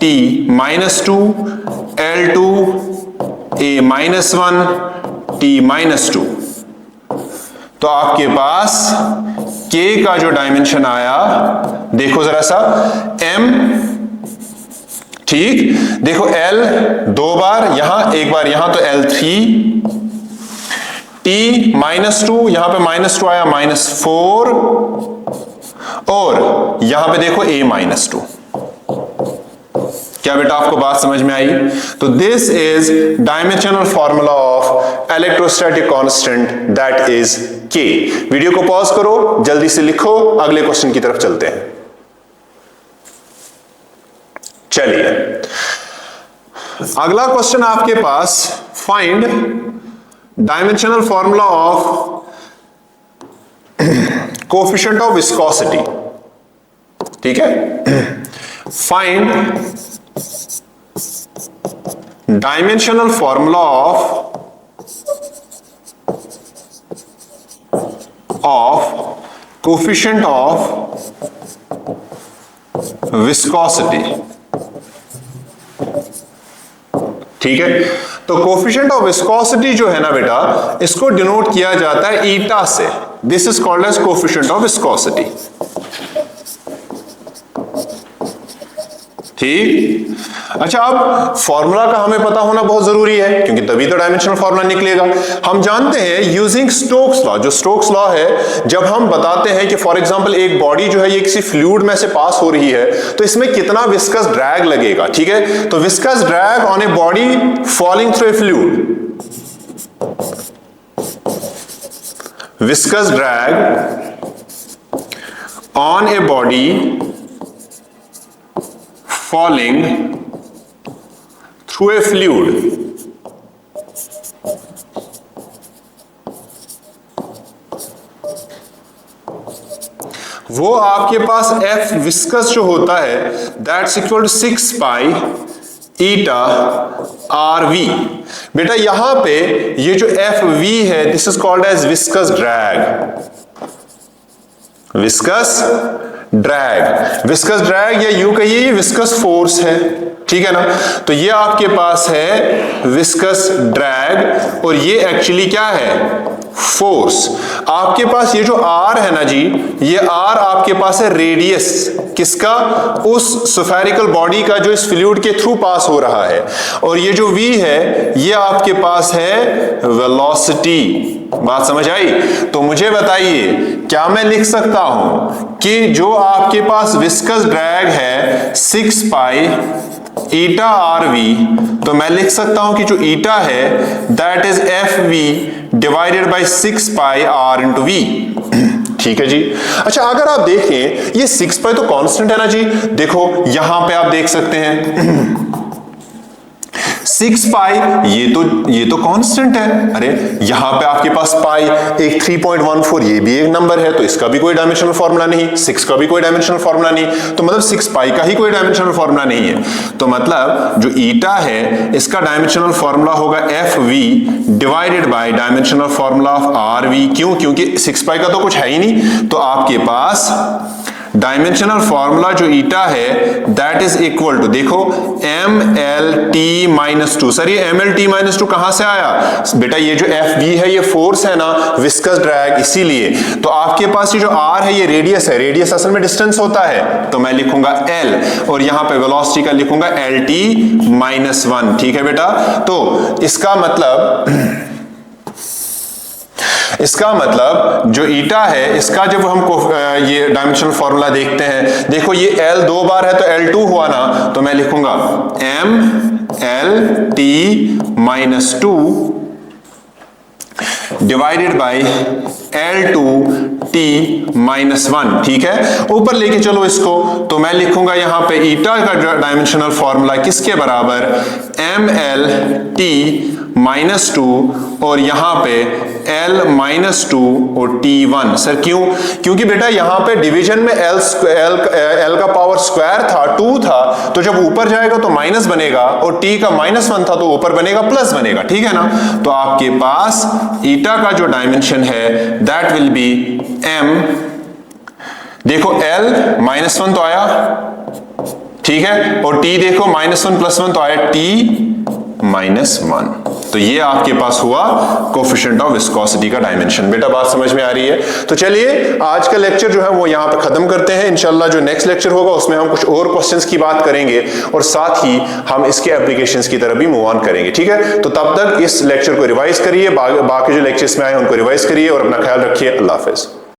mlt-2 L2 a-1 t-2। तो आपके पास K का जो डायमेंशन आया, देखो जरा सा M, ठीक, देखो L दो बार यहां, एक बार यहां, तो L3, t-2 यहां पे -2 आया, -4 और यहां पे देखो a-2। क्या बेटा आपको बात समझ में आई? तो this is dimensional formula of electrostatic constant that is K। Video को पॉज करो, जल्दी से लिखो, अगले क्वेश्चन की तरफ चलते हैं। चलिए अगला क्वेश्चन आपके पास, find dimensional formula of coefficient of viscosity. ठीक है, find dimensional formula of coefficient of viscosity. ठीक है। तो कोफिशिएंट ऑफ विस्कोसिटी जो है ना बेटा, इसको डिनोट किया जाता है ईटा से। This is called as coefficient of viscosity. ठीक। अच्छा, अब फॉर्मूला का हमें पता होना बहुत जरूरी है, क्योंकि तभी तो डायमेंशनल फॉर्मूला निकलेगा। हम जानते हैं यूजिंग स्टोक्स लॉ, जो स्टोक्स लॉ है, जब हम बताते हैं कि फॉर एग्जांपल एक बॉडी जो है ये किसी फ्लूइड में से पास हो रही है, तो इसमें कितना विस्कस ड्रैग लगेगा। ठीक है, तो viscous drag on a body falling through a fluid, viscous drag on a body falling through a fluid वो आपके पास F विस्कस जो होता है that's equal to 6 pi eta RV। बेटा यहां पे ये जो FV है this is called as viscous drag, viscous drag. Viscous drag या यूं कहिए ये विस्कस फोर्स है, ठीक है ना। तो ये आपके पास है विस्कस ड्रैग और ये एक्चुअली क्या है, फोर्स। आपके पास ये जो R है ना जी, ये R आपके पास है रेडियस किसका, उस स्फेरिकल बॉडी का जो इस फ्लूइड के थ्रू पास हो रहा है, और ये जो V है ये आपके पास है वेलोसिटी। बात समझ आई? तो मुझे बताइए क्या मैं लिख सकता हूं कि जो आपके पास विस्कस ड्रैग है 6 पाई ईटा RV, तो मैं लिख सकता हूं कि जो ईटा है that is FV divided by 6 pi R into V। ठीक है जी। अच्छा, अगर आप देखें ये 6 पाई तो कांस्टेंट है ना जी, देखो यहां पे आप देख सकते हैं 6 पाई ये तो कांस्टेंट है। अरे यहां पे आपके पास पाई एक 3.14 ये भी एक नंबर है, तो इसका भी कोई डायमेंशनल फार्मूला नहीं, 6 का भी कोई डायमेंशनल फार्मूला नहीं, तो मतलब 6 पाई का ही कोई डायमेंशनल फार्मूला नहीं है। तो मतलब जो ईटा है इसका डायमेंशनल फार्मूला होगा FV divided by dimensional formula of RV। क्यों? क्योंकि 6 पाई का तो कुछ है ही नहीं, तो आपके पास डायमेंशनल फॉर्मूला जो ईटा है दैट इज इक्वल टू, देखो MLT-2। सर ये MLT-2 कहां से आया बेटा? ये जो FV है ये फोर्स है ना, विस्कस ड्रैग, इसीलिए। तो आपके पास ये जो R है ये रेडियस है, रेडियस असल में डिस्टेंस होता है, तो मैं लिखूंगा L और यहां पे वेलोसिटी का लिखूंगा LT-1। ठीक है बेटा। तो इसका मतलब जो ईटा है इसका जब हम ये डायमेंशनल फॉर्मूला देखते हैं, देखो ये L 2 बार है तो L2 हुआ ना, तो मैं लिखूंगा MLT-2 डिवाइडेड बाय L2T-1। ठीक है, ऊपर लेके चलो इसको, तो मैं लिखूंगा यहां पे ईटा का डायमेंशनल फॉर्मूला किसके बराबर, MLT-2 और यहां पे L-2 और T1। सर क्यों? क्योंकि बेटा यहां पे डिवीजन में L का पावर स्क्वायर था 2 था, तो जब ऊपर जाएगा तो माइनस बनेगा, और T का -1 था तो ऊपर बनेगा प्लस बनेगा। ठीक है ना। तो आपके पास ईटा का जो डायमेंशन है दैट विल बी M, देखो L -1 तो आया, ठीक है, और T देखो -1 + 1 तो आया T-1। तो ये आपके पास हुआ कोफिशिएंट ऑफ विस्कोसिटी का डायमेंशन। बेटा बात समझ में आ रही है? तो चलिए आज का लेक्चर जो है वो यहां पे खत्म करते हैं। इंशाल्लाह जो नेक्स्ट लेक्चर होगा उसमें हम कुछ और क्वेश्चंस की बात करेंगे और साथ ही हम इसके एप्लीकेशंस की तरफ भी मूव ऑन करेंगे। ठीक है, तो तब तक इस लेक्चर को रिवाइज करिए, बाकी जो लेक्चर्स में आए उनको रिवाइज करिए और अपना ख्याल रखिए। अल्लाह हाफिज।